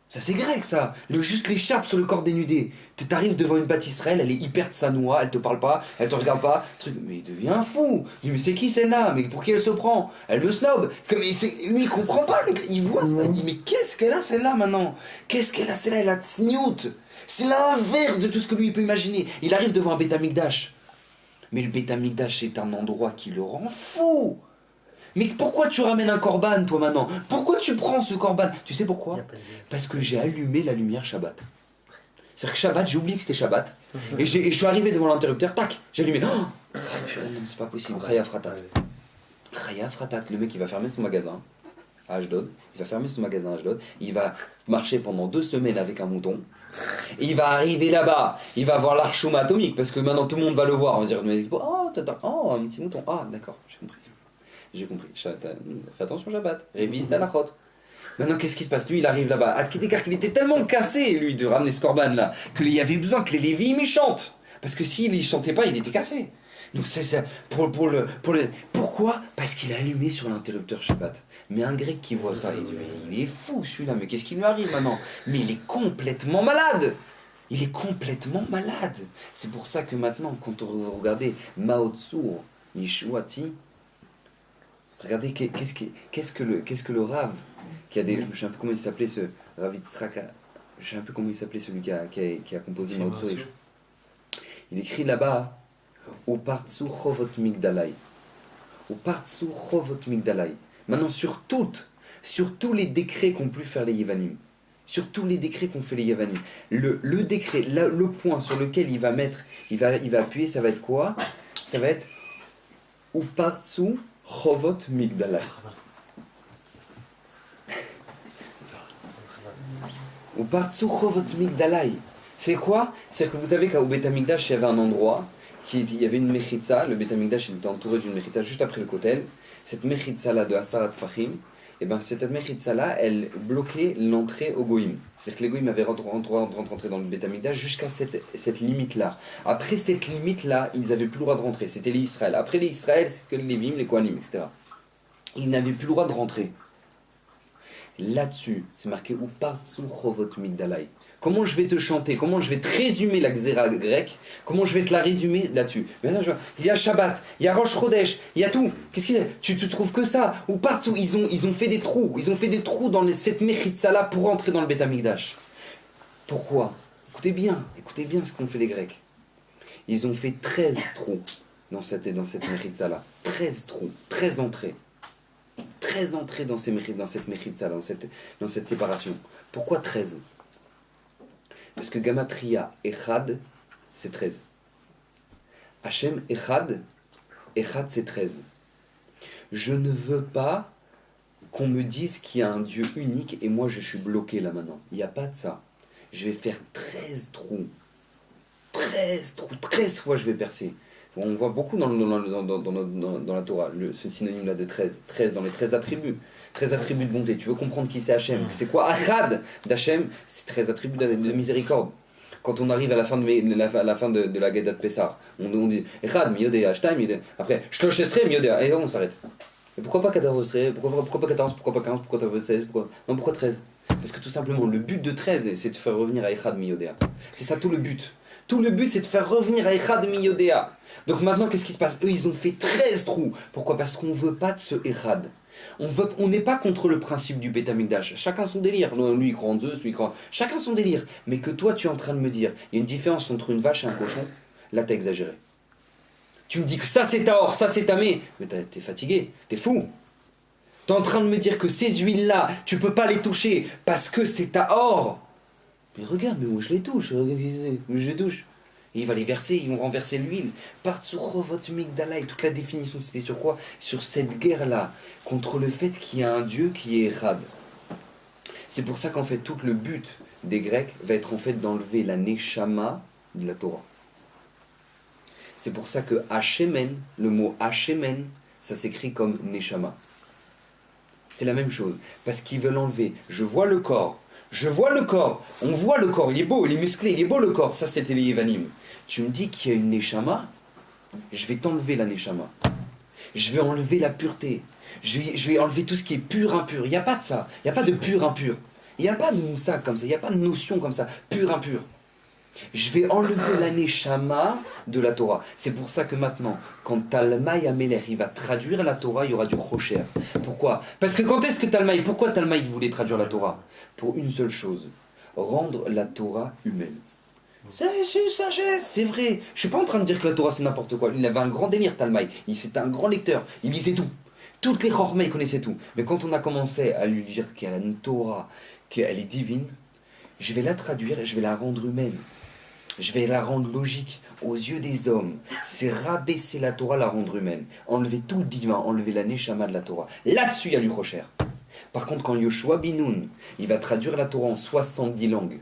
Ça c'est grec ça, juste l'écharpe sur le corps dénudé. T'arrives devant une pâtisserie, elle est hyper tsanoua, elle te parle pas, elle te regarde pas, mais il devient fou. Il dit mais c'est qui celle-là? Mais pour qui elle se prend? Elle me snob. Lui il comprend pas, le gars, il voit ça, il dit mais qu'est-ce qu'elle a celle-là maintenant? Qu'est-ce qu'elle a celle-là? Elle a tsniout. C'est l'inverse de tout ce que lui il peut imaginer. Il arrive devant un Beth Amikdash. Mais le Beth Amikdash c'est un endroit qui le rend fou. Mais pourquoi tu ramènes un korban, toi, maintenant? Pourquoi tu prends ce korban? Tu sais pourquoi? Parce que j'ai allumé la lumière Shabbat. C'est-à-dire que Shabbat, j'ai oublié que c'était Shabbat. Et je suis arrivé devant l'interrupteur, tac, j'ai allumé. Oh non, c'est pas possible. Chaya Fratat. Chaya Fratat, le mec, il va fermer son magasin à Ashdod. Il va fermer son magasin à Ashdod. Il va marcher pendant 2 semaines avec un mouton. Et il va arriver là-bas. Il va voir l'archoum atomique. Parce que maintenant, tout le monde va le voir. On va dire, oh, un petit mouton. Ah, d'accord, j'ai compris. J'ai compris. Fais attention, Shabbat. Révise ta lachot. Maintenant, qu'est-ce qui se passe? Lui, il arrive là-bas. Adkedekar, qu'il était tellement cassé, lui, de ramener ce korban là, qu'il y avait besoin que les Lévi'im chantent. Parce que s'il ne chantait pas, il était cassé. Donc, c'est ça. Pourquoi? Parce qu'il a allumé sur l'interrupteur Shabbat. Mais un grec qui voit ça, il dit mais il est fou celui-là. Mais qu'est-ce qui lui arrive maintenant? Mais il est complètement malade. Il est complètement malade. C'est pour ça que maintenant, quand on regardait Mao Tzu, Yeshuati, regardez qu'est-ce que le Rav qui a des, je me souviens un peu comment il s'appelait ce Rav Yitzhak, je sais un peu comment il s'appelait celui qui a composé Mao Tzu. Il écrit là-bas au Partsu Chovot Migdalai. Au Partsu Chovot Migdalai. Maintenant sur tous les décrets qu'ont pu faire les Yevanim. Sur tous les décrets qu'ont fait les Yevanim. Le décret, le point sur lequel il va appuyer, ça va être quoi? Ça va être au Partsu Chovot Migdalai. Ou Partsu Chovot Migdalai. C'est quoi? C'est que vous savez qu'au Beth Amikdash, il y avait un endroit, il y avait une mechitza. Le Beth Amikdash était entouré d'une mechitza juste après le kotel. Cette mechitza-là de Hasarat Fahim, et ben cette mechitza-là, elle bloquait l'entrée au Goïm. C'est-à-dire que les Goïm avaient rentré dans le Beth Amikdash jusqu'à cette limite-là. Après cette limite-là, ils n'avaient plus le droit de rentrer. C'était les Israël. Après les Israël, c'est que les Lévim, les Kohanim, etc. Ils n'avaient plus le droit de rentrer. Là-dessus, c'est marqué ou Partsu Chovot Migdalai. Comment je vais te chanter? Comment je vais te résumer la xéra grecque? Comment je vais te la résumer là-dessus? Il y a Shabbat, il y a Rosh Chodesh, il y a tout. Qu'est-ce qu'il y a? Tu te trouves que ça? Ou partout, ils ont fait des trous. Ils ont fait des trous dans cette mechitza-là pour rentrer dans le Beth Amikdash. Pourquoi? Écoutez bien ce qu'ont fait les Grecs. Ils ont fait 13 trous dans cette mechitza-là. 13 trous, 13 entrées. 13 entrées dans cette mechitza, dans cette séparation. Pourquoi 13? Parce que Gamatria Echad, c'est 13. Hachem Echad c'est 13. Je ne veux pas qu'on me dise qu'il y a un Dieu unique et moi je suis bloqué là maintenant. Il n'y a pas de ça. Je vais faire 13 trous. 13 trous, 13 fois je vais percer. On voit beaucoup dans la Torah ce synonyme-là de 13. 13 dans les 13 attributs. 13 attributs de bonté. Tu veux comprendre qui c'est Hachem. C'est quoi Achad d'Hachem? C'est 13 attributs de miséricorde. Quand on arrive à la fin de la Gedat Pessar, on dit Echad, Miyodea, Shtaim, Miyodea. Après, Shlosh Esrei, Miyodea. Et on s'arrête. Et pourquoi pas 14 Esrei? Pourquoi pas 14? Pourquoi pas 15? Pourquoi pas 16? Pourquoi 13? Parce que tout simplement, le but de 13, c'est de faire revenir à Echad Miyodea. C'est ça tout le but. Tout le but, c'est de faire revenir à Echad Miyodea. Donc maintenant, qu'est-ce qui se passe? Eux, ils ont fait 13 trous. Pourquoi? Parce qu'on ne veut pas de ce Echad. On n'est pas contre le principe du Beth Amikdash. Chacun son délire. Lui, il croit en Zeus, lui, il croit... Chacun son délire. Mais que toi, tu es en train de me dire, il y a une différence entre une vache et un cochon, là, t'as exagéré. Tu me dis que ça, c'est Tahor, ça, c'est Tamé. Mais t'es fatigué, t'es fou. T'es en train de me dire que ces huiles-là, tu peux pas les toucher parce que c'est Tahor. Mais regarde, mais où je les touche, Et il va les verser, ils vont renverser l'huile. Partsuchovot Migdala, et toute la définition, c'était sur quoi? Sur cette guerre-là, contre le fait qu'il y a un Dieu qui est Echad. C'est pour ça qu'en fait, tout le but des Grecs va être en fait d'enlever la Neshama de la Torah. C'est pour ça que Hachemen, le mot Hachemen, ça s'écrit comme Neshama. C'est la même chose, parce qu'ils veulent enlever. Je vois le corps, on voit le corps, il est beau, il est musclé, il est beau le corps. Ça, c'était les Yevanim. Tu me dis qu'il y a une Neshama, je vais t'enlever la Neshama. Je vais enlever la pureté. Je vais enlever tout ce qui est pur, impur. Il n'y a pas de ça. Il n'y a pas de pur, impur. Il n'y a pas de moussa comme ça. Il n'y a pas de notion comme ça. Pur, impur. Je vais enlever la Neshama de la Torah. C'est pour ça que maintenant, quand Talmaï Améler il va traduire la Torah, il y aura du Rocher. Pourquoi? Parce que quand est-ce que pourquoi Talmaï voulait traduire la Torah? Pour une seule chose, rendre la Torah humaine. C'est une sagesse, c'est vrai. Je suis pas en train de dire que la Torah c'est n'importe quoi. Il avait un grand délire, Talmaï. C'était un grand lecteur. Il lisait tout. Toutes les Chormés, il connaissait tout. Mais quand on a commencé à lui dire qu'il y a une Torah, qu'elle est divine, je vais la traduire et je vais la rendre humaine. Je vais la rendre logique aux yeux des hommes. C'est rabaisser la Torah, la rendre humaine. Enlever tout le divin, enlever la Neshama de la Torah. Là-dessus, il y a du Rocher. Par contre, quand Yoshua Binoun, il va traduire la Torah en 70 langues,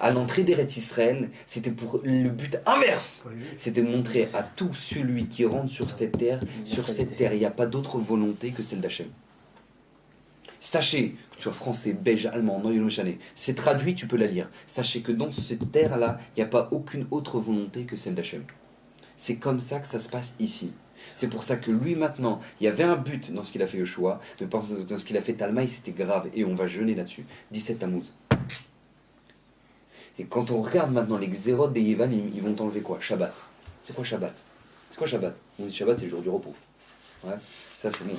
à l'entrée d'Eretz Israël, c'était pour le but inverse. C'était de montrer à tout celui qui rentre sur cette terre, il n'y a pas d'autre volonté que celle d'Hachem. Sachez, que tu sois français, belge, allemand, c'est traduit, tu peux la lire. Sachez que dans cette terre-là, il n'y a pas aucune autre volonté que celle d'Hachem. C'est comme ça que ça se passe ici. C'est pour ça que lui maintenant, il y avait un but dans ce qu'il a fait Yoshua, mais dans ce qu'il a fait Talmaï, c'était grave, et on va jeûner là-dessus. 17 Tammuz. Et quand on regarde maintenant les xérotes des Yévan, ils vont t'enlever quoi? Shabbat. C'est quoi Shabbat? C'est quoi Shabbat? On dit Shabbat, c'est le jour du repos. Ouais. Ça c'est bon,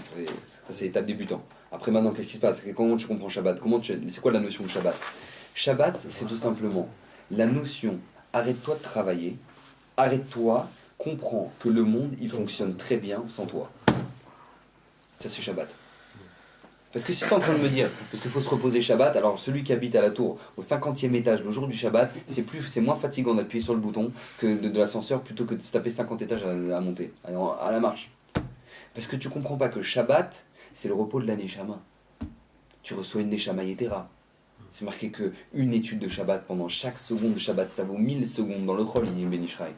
ça c'est l'étape débutant. Après maintenant, qu'est-ce qui se passe? Comment tu comprends Shabbat? C'est quoi la notion de Shabbat? Shabbat, c'est tout simplement la notion, arrête-toi de travailler, arrête-toi, comprends que le monde, il fonctionne très bien sans toi. Ça c'est Shabbat. Parce que si tu es en train de me dire, parce qu'il faut se reposer Shabbat, alors celui qui habite à la tour, au 50e étage, le jour du Shabbat, c'est moins fatigant d'appuyer sur le bouton que de l'ascenseur plutôt que de se taper 50 étages à monter, à la marche. Parce que tu comprends pas que Shabbat, c'est le repos de la Neshama. Tu reçois une Neshama Yetera. C'est marqué que une étude de Shabbat pendant chaque seconde de Shabbat, ça vaut 1000 secondes dans le Chol, il dit Ben Ishraï.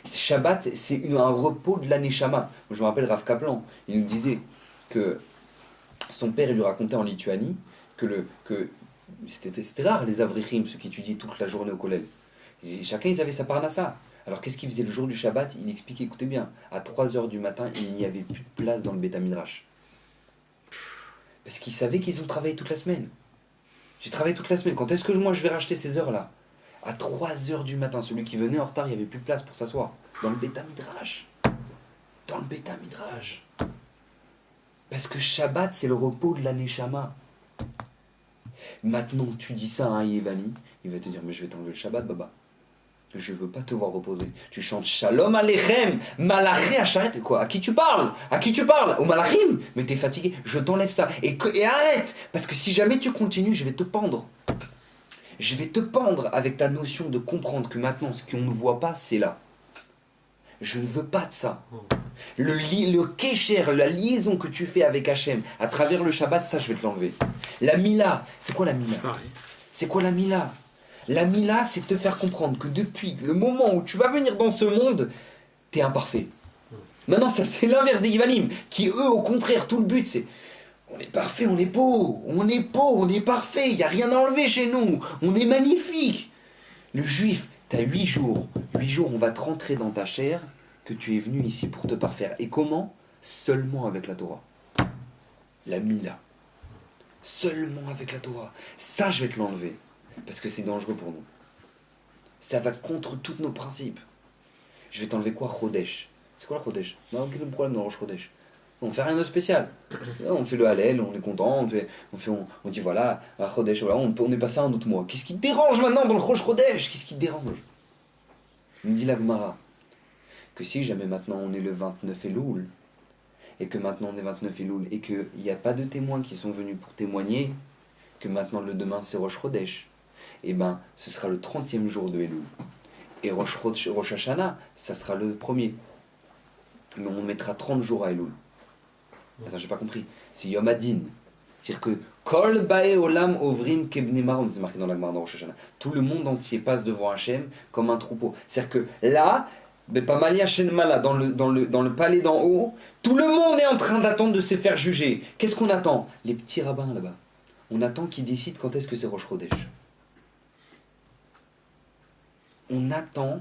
Shabbat, c'est un repos de la Neshama. Je me rappelle Rav Kaplan, il nous disait que son père lui racontait en Lituanie que c'était rare les avrichim, ceux qui étudiaient toute la journée au collège. Et chacun ils avaient sa parnassa. Alors qu'est-ce qu'il faisait le jour du Shabbat? Il expliquait, écoutez bien, à 3h du matin, il n'y avait plus de place dans le Beth Midrash. Parce qu'ils savaient qu'ils ont travaillé toute la semaine. J'ai travaillé toute la semaine. Quand est-ce que moi je vais racheter ces heures-là? À 3h du matin, celui qui venait en retard, il n'y avait plus de place pour s'asseoir. Dans le Beth Midrash. Dans le Beth Midrash. Parce que Shabbat, c'est le repos de la Neshama. Maintenant, tu dis ça à un Yévani, il va te dire, mais je vais t'enlever le Shabbat, Baba. Je veux pas te voir reposer. Tu chantes Shalom Aleichem, Malaché Acharet. Quoi? À qui tu parles? À qui tu parles? Au Malachim? Mais t'es fatigué, je t'enlève ça. Et arrête! Parce que si jamais tu continues, je vais te pendre. Je vais te pendre avec ta notion de comprendre que maintenant, ce qu'on ne voit pas, c'est là. Je ne veux pas de ça. Le kécher, la liaison que tu fais avec Hachem à travers le Shabbat, ça je vais te l'enlever. La Mila, c'est quoi la Mila? C'est quoi la Mila? La Mila, c'est te faire comprendre que depuis le moment où tu vas venir dans ce monde, t'es imparfait. Maintenant, ça c'est l'inverse des Givalim, qui eux, au contraire, tout le but c'est on est parfait, on est beau, on est parfait, il n'y a rien à enlever chez nous, on est magnifique. Le juif, t'as 8 jours. 8 jours, on va te rentrer dans ta chair que tu es venu ici pour te parfaire. Et comment? Seulement avec la Torah. La Mila. Seulement avec la Torah. Ça, je vais te l'enlever. Parce que c'est dangereux pour nous. Ça va contre tous nos principes. Je vais t'enlever quoi? Chodesh. C'est quoi le Chodesh? Quel est le problème dans le Rosh Chodesh? On fait rien de spécial. On fait le Hallel, on est content, on dit voilà, à Chodesh, voilà, on est passé à un autre mois. Qu'est-ce qui te dérange maintenant dans le Rosh Chodesh? Qu'est-ce qui te dérange? Il me dit la Gemara que si jamais maintenant on est le 29 Elul, et que maintenant on est 29 Elul, et qu'il n'y a pas de témoins qui sont venus pour témoigner, que maintenant le demain c'est Rosh Chodesh, et ben ce sera le 30e jour de Elul. Et Rosh Hashanah, ça sera le premier. Mais on mettra 30 jours à Elul. Attends, j'ai pas compris. C'est Yom Adin. C'est-à-dire que Kol Bae Olam Ovrim Kebne Marom, c'est marqué dans la Gemara dans Rosh Hashanah. Tout le monde entier passe devant Hachem comme un troupeau. C'est-à-dire que là, Bepamalia Shenmala, dans le palais d'en haut, tout le monde est en train d'attendre de se faire juger. Qu'est-ce qu'on attend? Les petits rabbins là-bas. On attend qu'ils décident quand est-ce que c'est Rosh Chodesh. On attend.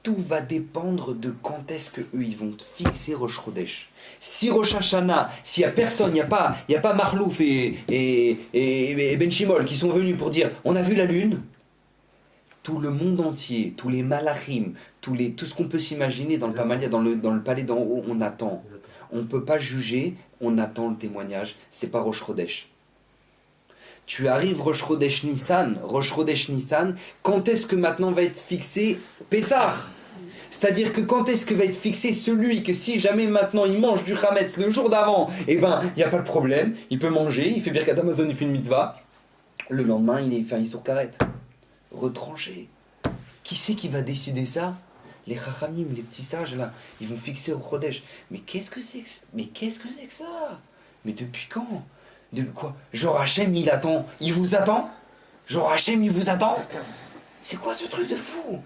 Tout va dépendre de quand est-ce qu'eux ils vont fixer Rosh Chodesh. Si Rosh Hashanah, s'il n'y a personne, il n'y a pas Marlouf et Ben Shimol qui sont venus pour dire on a vu la lune, tout le monde entier, tous les malachim, tout ce qu'on peut s'imaginer dans le Pamalia, dans le palais d'en haut, on attend. On ne peut pas juger, on attend le témoignage, c'est pas Rosh Chodesh. Tu arrives Rosh Chodesh Nissan, quand est-ce que maintenant va être fixé Pessah? C'est-à-dire que quand est-ce que va être fixé celui que si jamais maintenant il mange du Hametz le jour d'avant, eh ben il n'y a pas de problème, il peut manger, il fait Birkat Amazon, il fait une mitzvah, le lendemain il est sur carrette, retranché. Qui c'est qui va décider ça? Les Chachamim, les petits sages là, ils vont fixer au Chodesh. Mais qu'est-ce que c'est que ça? Mais depuis quand? De quoi? Genre Hachem il attend, il vous attend? Genre Hachem il vous attend? C'est quoi ce truc de fou?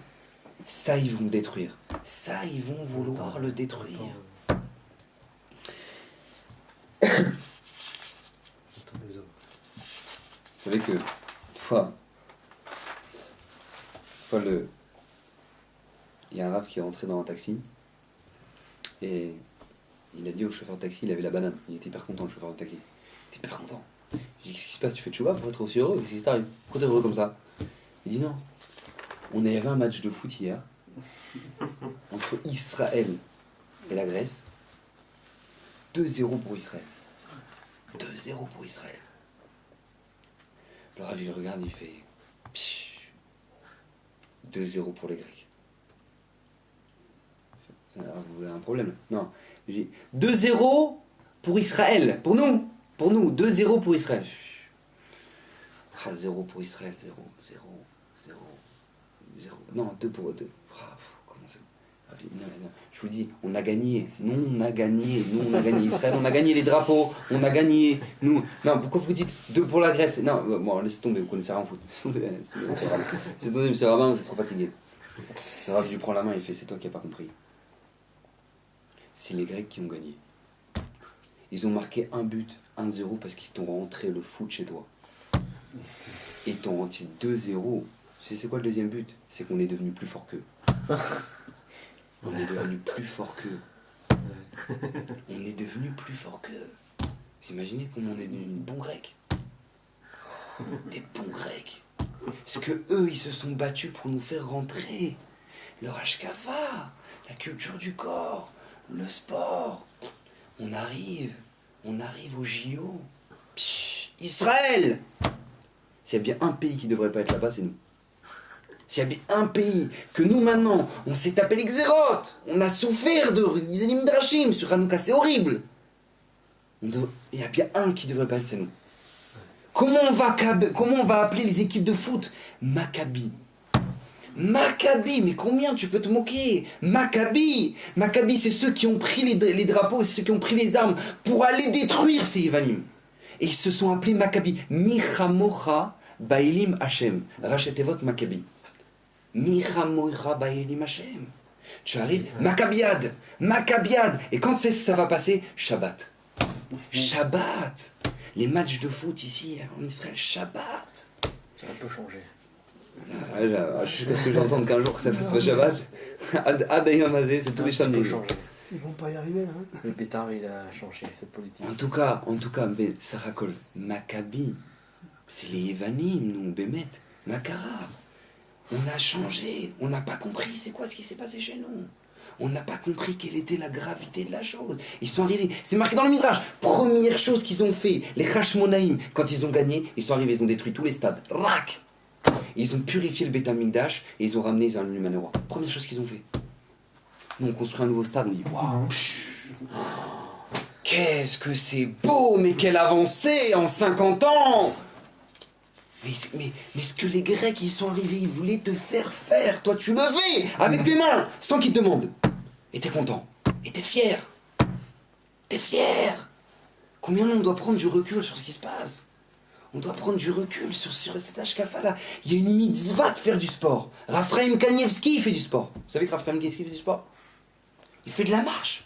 Ça ils vont le détruire. Ça ils vont vouloir le détruire. Vous savez que il y a un rave qui est rentré dans un taxi et il a dit au chauffeur de taxi, il avait la banane. Il était hyper content le chauffeur de taxi. Il était hyper content. Je lui ai dit qu'est-ce qui se passe? Tu fais tchouba pour être aussi heureux? Qu'est-ce qui t'arrive? Pourquoi t'es heureux comme ça? Il dit non. On avait un match de foot hier entre Israël et la Grèce. 2-0 pour Israël. 2-0 pour Israël. Le Rav il regarde, il fait 2-0 pour les Grecs. Vous avez un problème? Non. J'ai 2-0 pour Israël. Pour nous. 2-0 pour Israël. 0 pour Israël. 0. Non, 2 pour 2. Comment ça? Non. Je vous dis, on a gagné. Nous, on a gagné. Israël, on a gagné les drapeaux. On a gagné. Nous. Non, pourquoi vous dites 2 pour la Grèce? Non, bon, laissez tomber, vous connaissez rien en foot. C'est tomber, monsieur Rabbin, vous êtes trop fatigué. Le Rav lui prend la main, il fait c'est toi qui n'as pas compris. C'est les Grecs qui ont gagné. Ils ont marqué un but, 1-0, parce qu'ils t'ont rentré le foot chez toi. Et ils t'ont rentré 2-0. Tu sais c'est quoi le deuxième but? C'est qu'on est devenu plus fort qu'eux. On est devenu plus fort qu'eux. On est devenu plus fort qu'eux. Vous imaginez comment on est devenu des bons Grecs? Des bons Grecs. Parce que eux, ils se sont battus pour nous faire rentrer. Leur hashkafa, la culture du corps, le sport. On arrive au JO. Israël! S'il y a bien un pays qui devrait pas être là-bas, c'est nous. S'il y a bien un pays que nous maintenant, on s'est tapé les xérotes, on a souffert de Yizanim Drachim sur Hanouka, c'est horrible. Il y a bien un qui devrait pas être, c'est nous. Comment on va appeler les équipes de foot? Maccabi, mais combien tu peux te moquer? Maccabi, c'est ceux qui ont pris les drapeaux, c'est ceux qui ont pris les armes pour aller détruire ces Yevanim. Et ils se sont appelés Maccabi. Michamocha Baelim Hashem. Rachetez votre Maccabi. Michamocha Baelim Hashem. Tu arrives, Maccabiade, Maccabiade. Et quand c'est ça va passer, Shabbat. Shabbat. Les matchs de foot ici en Israël, Shabbat. Ça a un peu changé. Jusqu'à ce que j'entende qu'un jour que ça fasse pas Shabbat. Adayam Azé, c'est tous les samedis. Ils vont pas y arriver. Hein. Le pétard, il a changé cette politique. En tout cas, mais ça racole. Maccabi, c'est les Yevanim, nous, Bémet, Makara. On a changé, on n'a pas compris c'est quoi ce qui s'est passé chez nous. On n'a pas compris quelle était la gravité de la chose. Ils sont arrivés, c'est marqué dans le Midrash. Première chose qu'ils ont fait, les Hashmonaïm, quand ils ont gagné, ils sont arrivés, ils ont détruit tous les stades. Rac. Ils ont purifié le Beth Amikdash et ils ont ramené, ils ont allumé le Manérois. Première chose qu'ils ont fait. Nous, on construit un nouveau stade, on dit waouh, qu'est-ce que c'est beau, mais quelle avancée en 50 ans! Mais ce que les Grecs, ils sont arrivés, ils voulaient te faire faire. Toi, tu le fais avec tes mains, sans qu'ils te demandent. Et t'es content. Et t'es fier. T'es fier. Combien on doit prendre du recul sur ce qui se passe? On doit prendre du recul sur cet Ashkafa-là. Il y a une mitzvah de faire du sport. Raphaël Kanievski, fait du sport. Vous savez que Raphaël Kanievski fait du sport? Il fait de la marche.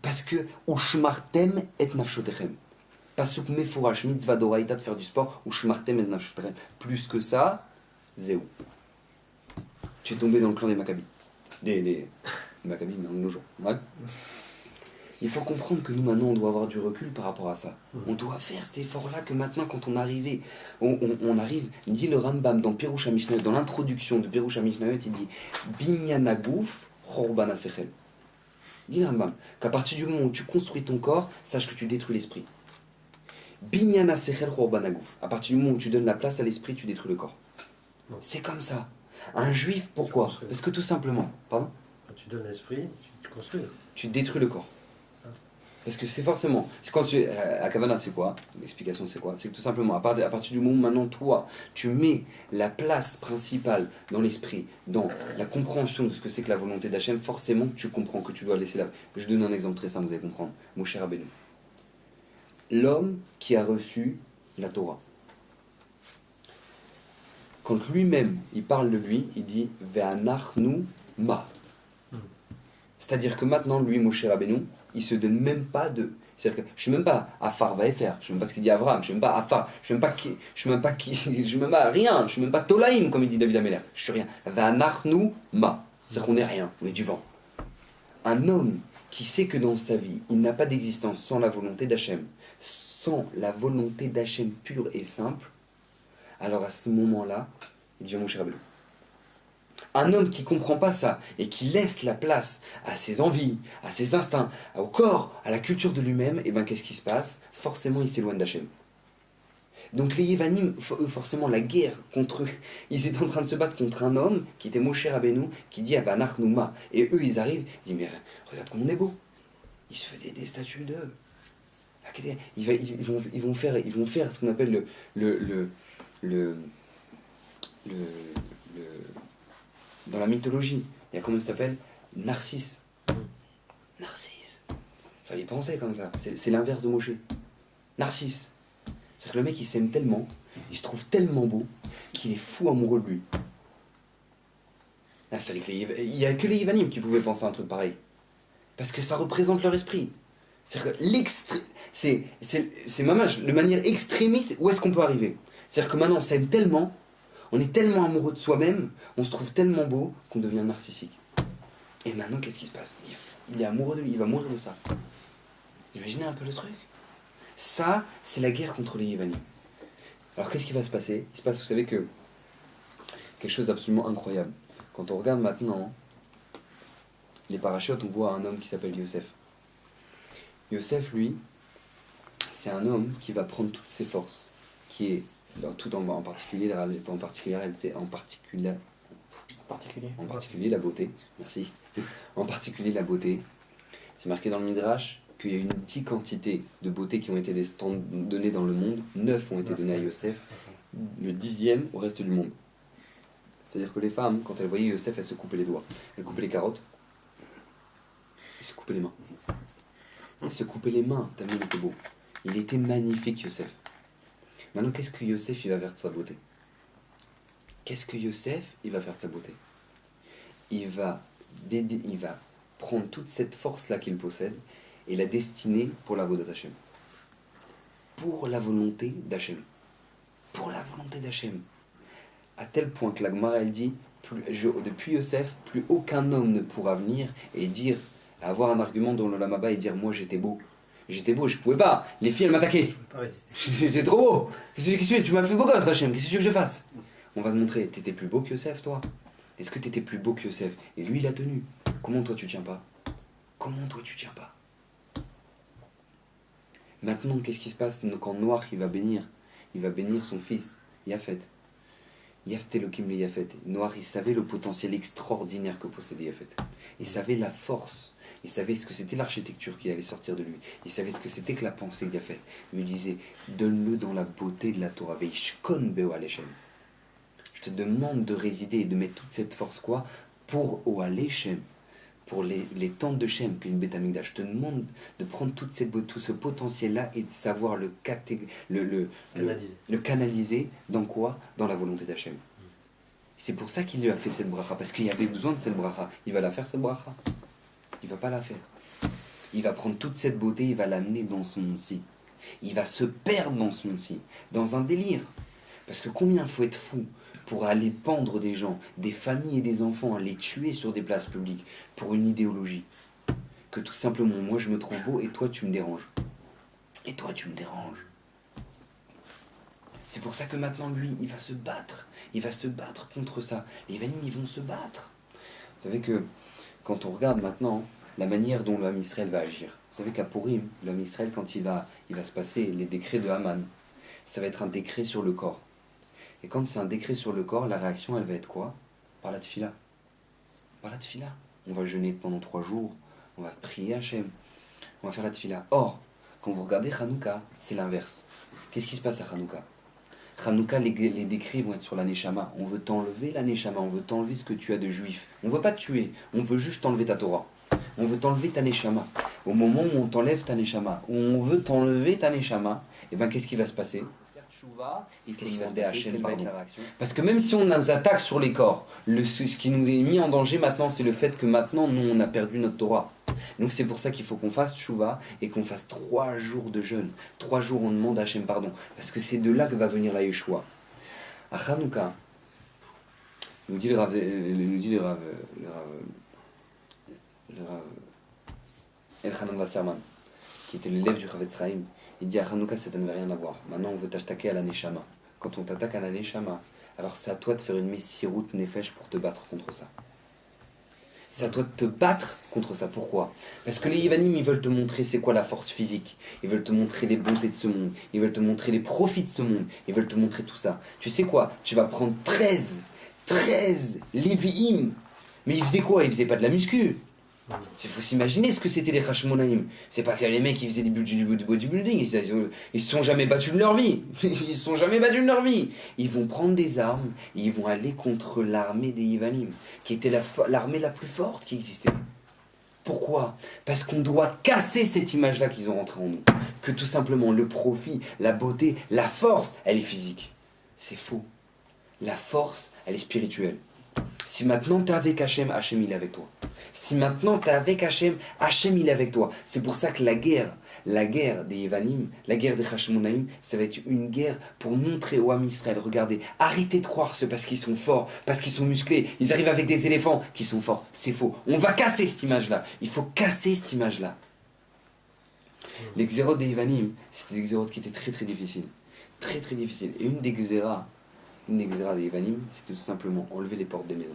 Parce que Ushmartem et nafshotechem. Pasuk mefourash mitzvah doraïta de faire du sport, ou shmartem et nafshotechem. Plus que ça, zéou. Tu es tombé dans le clan des Maccabis. Des Maccabis, mais en nos jours. Ouais. Il faut comprendre que nous, maintenant, on doit avoir du recul par rapport à ça. On doit faire cet effort-là que maintenant, quand on arrive, dit le Rambam dans Pirush HaMishnayot, dans l'introduction de Pirush HaMishnayot, il dit Binyan haguf chorban hasechel. Dit le Rambam qu'à partir du moment où tu construis ton corps, sache que tu détruis l'esprit. Binyan hasechel chorban haguf. À partir du moment où tu donnes la place à l'esprit, tu détruis le corps. C'est comme ça. Un juif, pourquoi? Parce que tout simplement, pardon? Quand tu donnes l'esprit, tu construis. Tu détruis le corps. Parce que c'est forcément, c'est quand tu, à Kavana, c'est quoi? L'explication, c'est quoi? C'est que tout simplement, à partir du moment où maintenant, toi, tu mets la place principale dans l'esprit, dans la compréhension de ce que c'est que la volonté d'Hachem, forcément, tu comprends que tu dois laisser la... Je donne un exemple très simple, vous allez comprendre. Mon cher Rabbeinu. L'homme qui a reçu la Torah. Quand lui-même, il parle de lui, il dit « Ve'anachnu ma ». C'est-à-dire que maintenant, lui, Moshe Rabbeinu, il se donne même pas de... C'est-à-dire que je suis même pas Afar Vaefer, je suis même pas ce qu'il dit Abraham, je suis même pas Afar, je suis même pas qui, je suis même pas qui, je suis même pas rien, je suis même pas Tolaïm, comme il dit David Ameller, je suis rien. Vanachnu ma, c'est-à-dire qu'on est rien, on est du vent. Un homme qui sait que dans sa vie, il n'a pas d'existence sans la volonté d'Hachem, sans la volonté d'Hachem pure et simple, alors à ce moment-là, il devient Moshe Rabbeinu. Un homme qui ne comprend pas ça et qui laisse la place à ses envies, à ses instincts, au corps, à la culture de lui-même, et bien qu'est-ce qui se passe? Forcément, il s'éloigne d'Hachem. Donc les Yevanim, forcément, la guerre contre eux, ils étaient en train de se battre contre un homme qui était Moshe Rabbeinu, qui dit Abanach Nouma. Et eux, ils arrivent, ils disent mais regarde comme on est beau. Il se fait des statues d'eux. Ils vont faire ce qu'on appelle dans la mythologie, il y a comment il s'appelle? Narcisse. Narcisse. Fallait penser comme ça. C'est l'inverse de Moshe. Narcisse. C'est-à-dire que le mec, il s'aime tellement, il se trouve tellement beau, qu'il est fou amoureux de lui. Là, il n'y a que les Yevanim qui pouvaient penser à un truc pareil. Parce que ça représente leur esprit. C'est-à-dire que c'est mamage, de manière extrémiste, où est-ce qu'on peut arriver? C'est-à-dire que maintenant, on s'aime tellement, on est tellement amoureux de soi-même, on se trouve tellement beau qu'on devient narcissique. Et maintenant, qu'est-ce qui se passe? Il est amoureux de lui, il va mourir de ça. Imaginez un peu le truc. Ça, c'est la guerre contre les Yevanim. Alors, qu'est-ce qui va se passer? Il se passe, vous savez, que quelque chose d'absolument incroyable. Quand on regarde maintenant les parachutes, on voit un homme qui s'appelle Yosef. Yosef, lui, c'est un homme qui va prendre toutes ses forces, qui est tout en particulier la beauté. Merci. En particulier la beauté. C'est marqué dans le Midrash qu'il y a une petite quantité de beauté qui ont été données dans le monde. 9 ont été donnés à Yosef, le 10e au reste du monde. C'est-à-dire que les femmes, quand elles voyaient Yosef, elles se coupaient les doigts, elles coupaient les carottes, elles se coupaient les mains. Elles se coupaient les mains tellement il était beau. Il était magnifique, Yosef. Maintenant, qu'est-ce que Yosef il va faire de sa beauté? Qu'est-ce que Yosef il va faire de sa beauté? Il va il va prendre toute cette force-là qu'il possède et la destiner pour la Vodat Hashem. Pour la volonté d'Hachem. Pour la volonté d'Hachem. À tel point que la Gemara, elle dit, depuis Yosef, plus aucun homme ne pourra venir et dire, avoir un argument dans le Lamaba et dire, moi j'étais beau. J'étais beau, je pouvais pas. Les filles, elles m'attaquaient. Je peux pas résister. J'étais trop beau. Qu'est-ce que tu fais? Tu m'as fait beau gosse, Hachem. Qu'est-ce que tu veux que je fasse? On va te montrer, t'étais plus beau que Yosef, toi? Est-ce que t'étais plus beau que Yosef? Et lui, il a tenu. Comment toi, tu tiens pas? Comment toi, tu tiens pas? Maintenant, qu'est-ce qui se passe quand Noach, il va bénir son fils, Yafet. Yafet Elohim le Yafet. Noach, il savait le potentiel extraordinaire que possédait Yafet. Il savait la force. Il savait ce que c'était l'architecture qui allait sortir de lui. Il savait ce que c'était que la pensée de Yafet. Il lui disait, donne-le dans la beauté de la Torah. Veishkon be'ohal Hashem. Je te demande de résider et de mettre toute cette force quoi pour Ohal Hashem, pour les tentes de Shem, qu'une Beth Amikdash. Je te demande de prendre toute cette beauté, tout ce potentiel-là et de savoir le canaliser dans quoi? Dans la volonté d'Hachem. C'est pour ça qu'il lui a fait cette bracha, parce qu'il y avait besoin de cette bracha. Il va la faire cette bracha? Il va pas la faire. Il va prendre toute cette beauté, il va l'amener dans son monde-ci. Il va se perdre dans son monde-ci, dans un délire. Parce que combien il faut être fou pour aller pendre des gens, des familles et des enfants, à les tuer sur des places publiques pour une idéologie. Que tout simplement, moi je me trouve beau et toi tu me déranges. Et toi tu me déranges. C'est pour ça que maintenant lui, il va se battre. Il va se battre contre ça. Les Yavanim, ils vont se battre. Vous savez que quand on regarde maintenant la manière dont l'homme Israël va agir, vous savez qu'à Purim, l'homme Israël, quand il va se passer les décrets de Haman, ça va être un décret sur le corps. Et quand c'est un décret sur le corps, la réaction, elle va être quoi? Par la tfila. Par la tfila. On va jeûner pendant 3 jours, on va prier Hachem, on va faire la tfila. Or, quand vous regardez Hanouka, c'est l'inverse. Qu'est-ce qui se passe à Hanouka? Hanouka, les décrets vont être sur la Neshama. On veut t'enlever la Neshama, on veut t'enlever ce que tu as de juif. On ne veut pas te tuer, on veut juste t'enlever ta Torah. On veut t'enlever ta Neshama. Au moment où on t'enlève ta Neshama, où on veut t'enlever ta Neshama, et bien qu'est-ce qui va se passer? Il faut demander à Hachem pardon. Parce que même si on nous attaque sur les corps, ce qui nous est mis en danger maintenant, c'est le fait que maintenant, nous, on a perdu notre Torah. Donc c'est pour ça qu'il faut qu'on fasse Tchouva et qu'on fasse 3 jours de jeûne. 3 jours, on demande à Hachem pardon. Parce que c'est de là que va venir la Yeshua. À Hanouka, nous dit le Rav Elchanan Wasserman, qui était l'élève du Chavetz Chaim. Il dit à Hanouka, ça n'avait rien à voir. Maintenant, on veut t'attaquer à la Neshama. Quand on t'attaque à la Neshama, alors c'est à toi de faire une Messirout Nefesh pour te battre contre ça. C'est à toi de te battre contre ça. Pourquoi? Parce que les Yévanim, ils veulent te montrer c'est quoi la force physique. Ils veulent te montrer les bontés de ce monde. Ils veulent te montrer les profits de ce monde. Ils veulent te montrer tout ça. Tu sais quoi? Tu vas prendre 13 Lévi'im. Mais ils faisaient quoi? Ils faisaient pas de la muscu. Il faut s'imaginer ce que c'était les Hashmonaïm. C'est pas que les mecs qui faisaient du bodybuilding, ils se sont jamais battus de leur vie. Ils se sont jamais battus de leur vie. Ils vont prendre des armes et ils vont aller contre l'armée des Yévanim, qui était l'armée la plus forte qui existait. Pourquoi? Parce qu'on doit casser cette image-là qu'ils ont rentrée en nous. Que tout simplement le profit, la beauté, la force, elle est physique. C'est faux. La force, elle est spirituelle. Si maintenant tu es avec Hachem, Hachem il est avec toi. Si maintenant tu es avec Hachem, Hachem il est avec toi. C'est pour ça que la guerre des Yévanim, la guerre des Hashmonaïm, ça va être une guerre pour montrer au Ham Israël, regardez, arrêtez de croire c'est parce qu'ils sont forts, parce qu'ils sont musclés, ils arrivent avec des éléphants qui sont forts. C'est faux. On va casser cette image-là. Il faut casser cette image-là. Les xérotes des Yévanim, c'était des xérotes qui étaient très très difficiles. Très très difficiles. Et une des xéras des Yévanim, c'était tout simplement enlever les portes des maisons.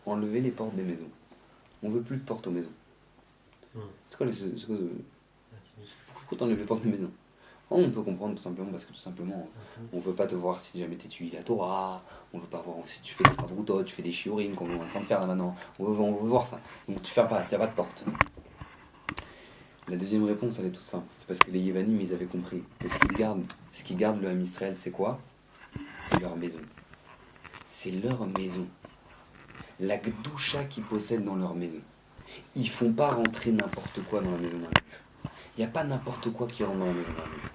Enlever les portes des maisons. On veut plus de portes aux maisons. C'est quoi pourquoi t'enlèves les portes des maisons? On peut comprendre tout simplement parce que tout simplement on veut pas te voir si jamais t'étudies la Torah, on veut pas voir si tu fais des pravroutot, tu fais des shiurim comme on est en train de faire là maintenant. On veut voir ça. Donc tu fermes pas, tu n'as pas de porte. La deuxième réponse elle est tout simple. C'est parce que les Yévanim ils avaient compris que ce qui garde le Ham Israël c'est quoi? C'est leur maison. C'est leur maison. La gdoucha qu'ils possèdent dans leur maison. Ils font pas rentrer n'importe quoi dans la maison d'un juif. Il n'y a pas n'importe quoi qui rentre dans la maison d'un juif.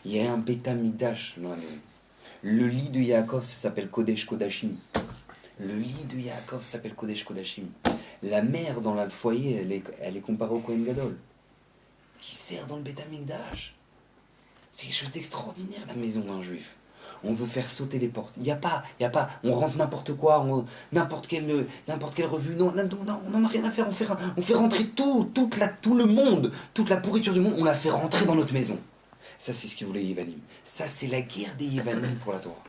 Il y a un Beth Amikdash dans la maison. Le lit de Yaakov, ça s'appelle Kodesh Kodashim. Le lit de Yaakov s'appelle Kodesh Kodashim. La mère dans le foyer, elle est comparée au Kohen Gadol, qui sert dans le Beth Amikdash. C'est quelque chose d'extraordinaire, la maison d'un juif. On veut faire sauter les portes. Il y a pas, on rentre n'importe quoi, n'importe quelle revue. Non, on n'en a rien à faire. On fait rentrer tout le monde, toute la pourriture du monde, on la fait rentrer dans notre maison. Ça, c'est ce qu'ils voulaient Yevanim. Ça, c'est la guerre des Yevanim pour la Torah.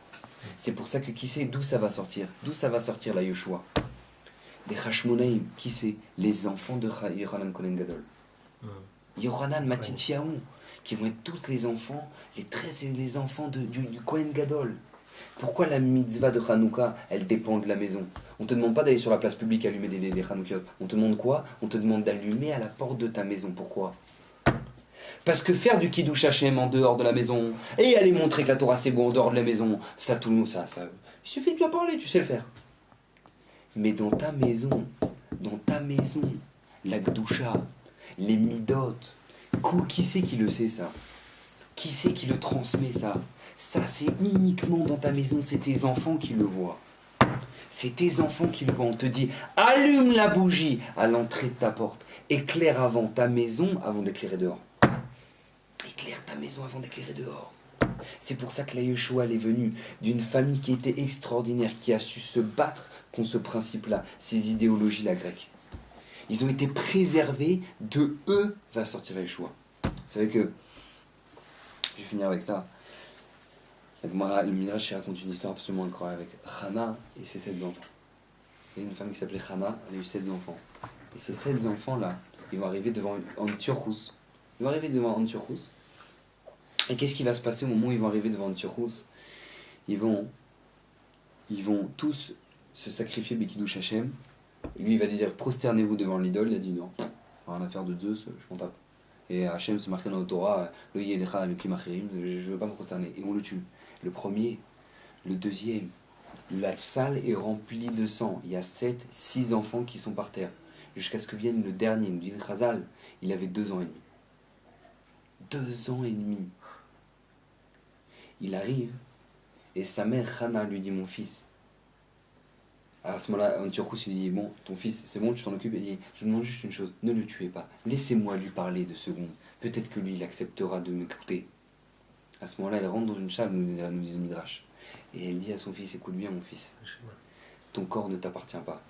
C'est pour ça que qui sait d'où ça va sortir? D'où ça va sortir la Yeshua? Des Hashmonaïm. Qui sait? Les enfants de Yohanan Kohen Gadol. Yohanan Matityahu, qui vont être tous les enfants, les 13 et les enfants du Kohen Gadol. Pourquoi la mitzvah de Hanouka, elle dépend de la maison? On ne te demande pas d'aller sur la place publique allumer des Hanoukiot. On te demande quoi? On te demande d'allumer à la porte de ta maison. Pourquoi? Parce que faire du Kiddush Hashem en dehors de la maison, et aller montrer que la Torah c'est bon en dehors de la maison, ça, il suffit de bien parler, tu sais le faire. Mais dans ta maison, la Gdusha, les Midot, qui c'est qui le sait ça? Qui c'est qui le transmet ça? Ça c'est uniquement dans ta maison, c'est tes enfants qui le voient. C'est tes enfants qui le voient. On te dit, allume la bougie à l'entrée de ta porte. Éclaire avant ta maison avant d'éclairer dehors. Éclaire ta maison avant d'éclairer dehors. C'est pour ça que la Yeshua elle est venue d'une famille qui était extraordinaire, qui a su se battre contre ce principe-là, ces idéologies-là grecques. Ils ont été préservés, de eux va sortir la Yeshua. Vous savez que, je vais finir avec ça, le Midrash raconte une histoire absolument incroyable avec Hana et ses 7 enfants. Il y a une femme qui s'appelait Hana, elle a eu 7 enfants. Et ces 7 enfants-là, ils vont arriver devant Antiochus. Ils vont arriver devant Antiochus. Et qu'est-ce qui va se passer au moment où ils vont arriver devant Antiochus? Ils vont tous se sacrifier Bekidush Hashem. Et lui, il va dire prosternez-vous devant l'idole. Il a dit non, rien à faire de Zeus, je m'en tape. Et Hashem se marqué dans le Torah, le Yelecha, le Kimachirim, je ne veux pas me prosterner. Et on le tue. Le premier, le deuxième, la salle est remplie de sang. Il y a 6 enfants qui sont par terre. Jusqu'à ce que vienne le dernier, nous dit le Chazal, il avait 2 ans et demi. 2 ans et demi. Il arrive, et sa mère, Hana, lui dit, mon fils. Alors à ce moment-là, Antiochus lui dit, bon, ton fils, c'est bon, tu t'en occupes. Il dit, je demande juste une chose, ne le tuez pas. Laissez-moi lui parler 2 secondes. Peut-être que lui, il acceptera de m'écouter. À ce moment-là, elle rentre dans une salle, nous dit le Midrash. Et elle dit à son fils, écoute bien mon fils, ton corps ne t'appartient pas.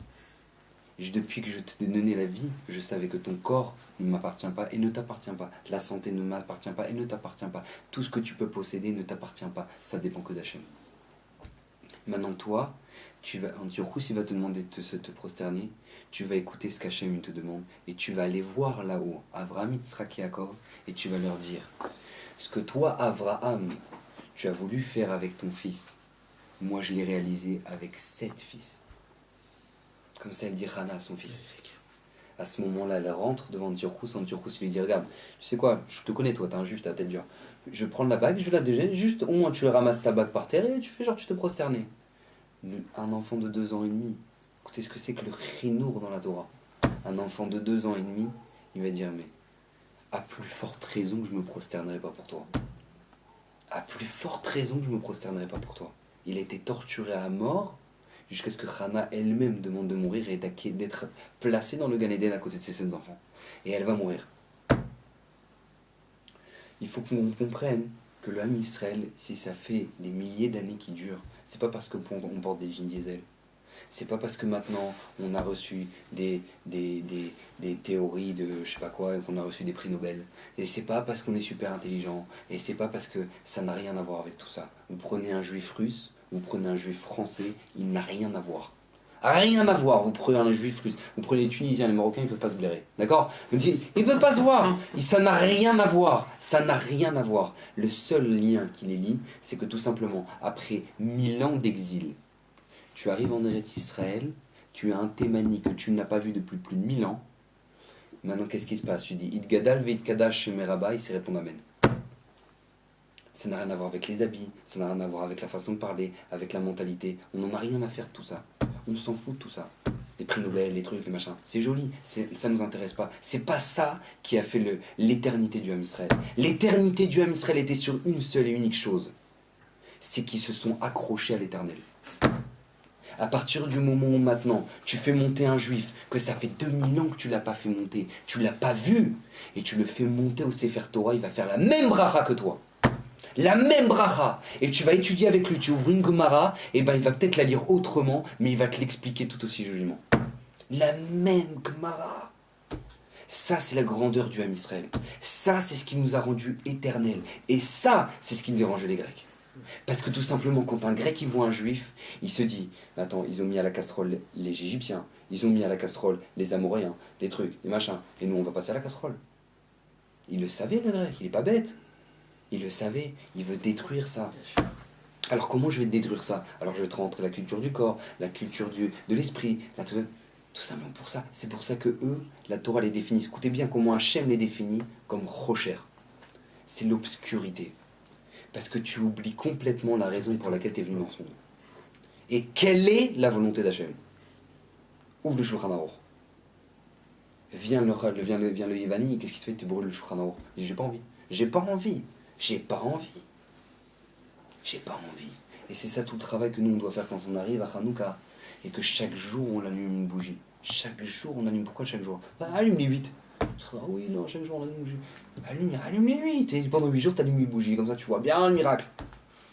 Depuis que je t'ai donné la vie, je savais que ton corps ne m'appartient pas et ne t'appartient pas. La santé ne m'appartient pas et ne t'appartient pas. Tout ce que tu peux posséder ne t'appartient pas. Ça dépend que d'Hachem. Maintenant, toi, Antiochus, il va te demander de te prosterner. Tu vas écouter ce qu'Hachem te demande et tu vas aller voir là-haut, Avraham, Yitzhak et Yaakov, et tu vas leur dire ce que toi, Avraham, tu as voulu faire avec ton fils. Moi, je l'ai réalisé avec 7 fils. Comme ça, elle dit Hana à son fils. À ce moment-là, elle rentre devant Antiochus. Antiochus lui dit, regarde, tu sais quoi, je te connais toi, t'es un juif, t'as la tête dure. Je vais prendre la bague, je vais la dégainer, juste au moins tu ramasses ta bague par terre et tu fais genre tu te prosternais. Un enfant de 2 ans et demi, écoutez ce que c'est que le chinour dans la Torah. Un enfant de 2 ans et demi, il va dire, mais à plus forte raison que je me prosternerai pas pour toi. À plus forte raison que je me prosternerai pas pour toi. Il a été torturé à mort jusqu'à ce que Hana elle-même demande de mourir et d'être placée dans le Gan Eden à côté de ses 7 enfants. Et elle va mourir. Il faut qu'on comprenne que le Ham Israël, si ça fait des milliers d'années qui durent, c'est pas parce qu'on porte des jeans diesel. C'est pas parce que maintenant on a reçu des théories de je sais pas quoi, qu'on a reçu des prix Nobel. Et c'est pas parce qu'on est super intelligent. Et c'est pas parce que ça n'a rien à voir avec tout ça. Vous prenez un juif russe, vous prenez un juif français, il n'a rien à voir. Rien à voir, vous prenez un juif russe, vous prenez les Tunisiens, les Marocains, ils ne peuvent pas se blairer. D'accord? Ils ne peuvent pas se voir. Ça n'a rien à voir. Ça n'a rien à voir. Le seul lien qui les lie, c'est que tout simplement, après 1000 ans d'exil, tu arrives en Eretz Israël, tu as un Thémani que tu n'as pas vu depuis plus de 1000 ans. Maintenant, qu'est-ce qui se passe? Tu dis It Gadal Veit Kadash Shemeraba, il s'y répond Amen. Ça n'a rien à voir avec les habits, ça n'a rien à voir avec la façon de parler, avec la mentalité. On n'en a rien à faire de tout ça. On s'en fout de tout ça. Les prix Nobel, les trucs, les machins. C'est joli, ça ne nous intéresse pas. C'est pas ça qui a fait l'éternité du Ham Israël. L'éternité du Ham Israël était sur une seule et unique chose. C'est qu'ils se sont accrochés à l'éternel. À partir du moment où maintenant tu fais monter un juif, que ça fait 2000 ans que tu l'as pas fait monter, tu l'as pas vu, et tu le fais monter au Sefer Torah, il va faire la même bracha que toi. La même bracha. Et tu vas étudier avec lui, tu ouvres une Gemara, et ben il va peut-être la lire autrement, mais il va te l'expliquer tout aussi joliment. La même Gemara. Ça, c'est la grandeur du Ham Israël. Ça, c'est ce qui nous a rendus éternels. Et ça, c'est ce qui dérangeait les Grecs. Parce que tout simplement, quand un Grec il voit un Juif, il se dit, attends, ils ont mis à la casserole les Égyptiens, ils ont mis à la casserole les Amoréens, les trucs, les machins, et nous on va passer à la casserole. Il le savait, le Grec, il est pas bête. Il le savait, il veut détruire ça. Alors comment je vais détruire ça? Alors je vais te rentrer la culture du corps, la culture de l'esprit, tout simplement pour ça. C'est pour ça que eux, la Torah les définit. Écoutez bien comment Hachem les définit comme Rocher. C'est l'obscurité. Parce que tu oublies complètement la raison pour laquelle tu es venu dans ce monde. Et quelle est la volonté d'Hachem? Ouvre le Shulchan Aruch. Viens le Yévani, qu'est-ce qui te fait? Tu brûles le Shulchan Aruch. Il dit, j'ai pas envie. J'ai pas envie. J'ai pas envie. J'ai pas envie. Et c'est ça tout le travail que nous on doit faire quand on arrive à Hanouka. Et que chaque jour on allume une bougie. Chaque jour on allume. Pourquoi chaque jour? Bah, allume les 8. Ah oui, non, chaque jour on allume une bougie. Allume les 8. Et pendant 8 jours tu allumes une bougie. Comme ça tu vois bien le miracle. Et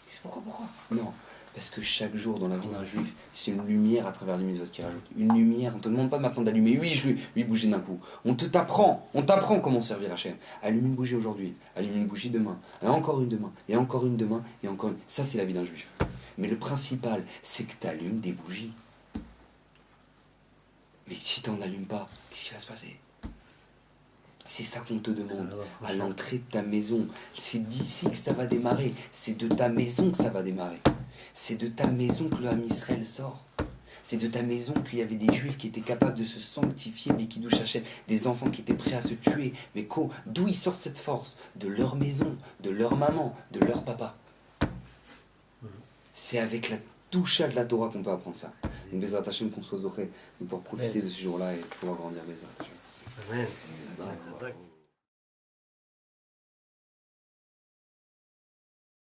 c'est pourquoi? Non. Parce que chaque jour dans la vie d'un juif, c'est une lumière à travers les mitzvot qui rajoute. Une lumière. On ne te demande pas maintenant d'allumer 8 bougies d'un coup. On t'apprend comment servir Hachem. Allume une bougie aujourd'hui, allume une bougie demain, et encore une demain, et encore une demain, et encore une. Ça, c'est la vie d'un juif. Mais le principal, c'est que tu allumes des bougies. Mais si tu n'en allumes pas, qu'est-ce qui va se passer? C'est ça qu'on te demande à l'entrée de ta maison. C'est d'ici que ça va démarrer. C'est de ta maison que ça va démarrer. C'est de ta maison que le Ham Israël sort. C'est de ta maison qu'il y avait des juifs qui étaient capables de se sanctifier, mais qui nous cherchaient des enfants qui étaient prêts à se tuer. Mais d'où ils sortent cette force? De leur maison, de leur maman, de leur papa. C'est avec la toucha de la Torah qu'on peut apprendre ça. Donc Bezrat Hashem, qu'on soit zoré, pour profiter de ce jour-là et pouvoir grandir Bezrat Hashem. Amen.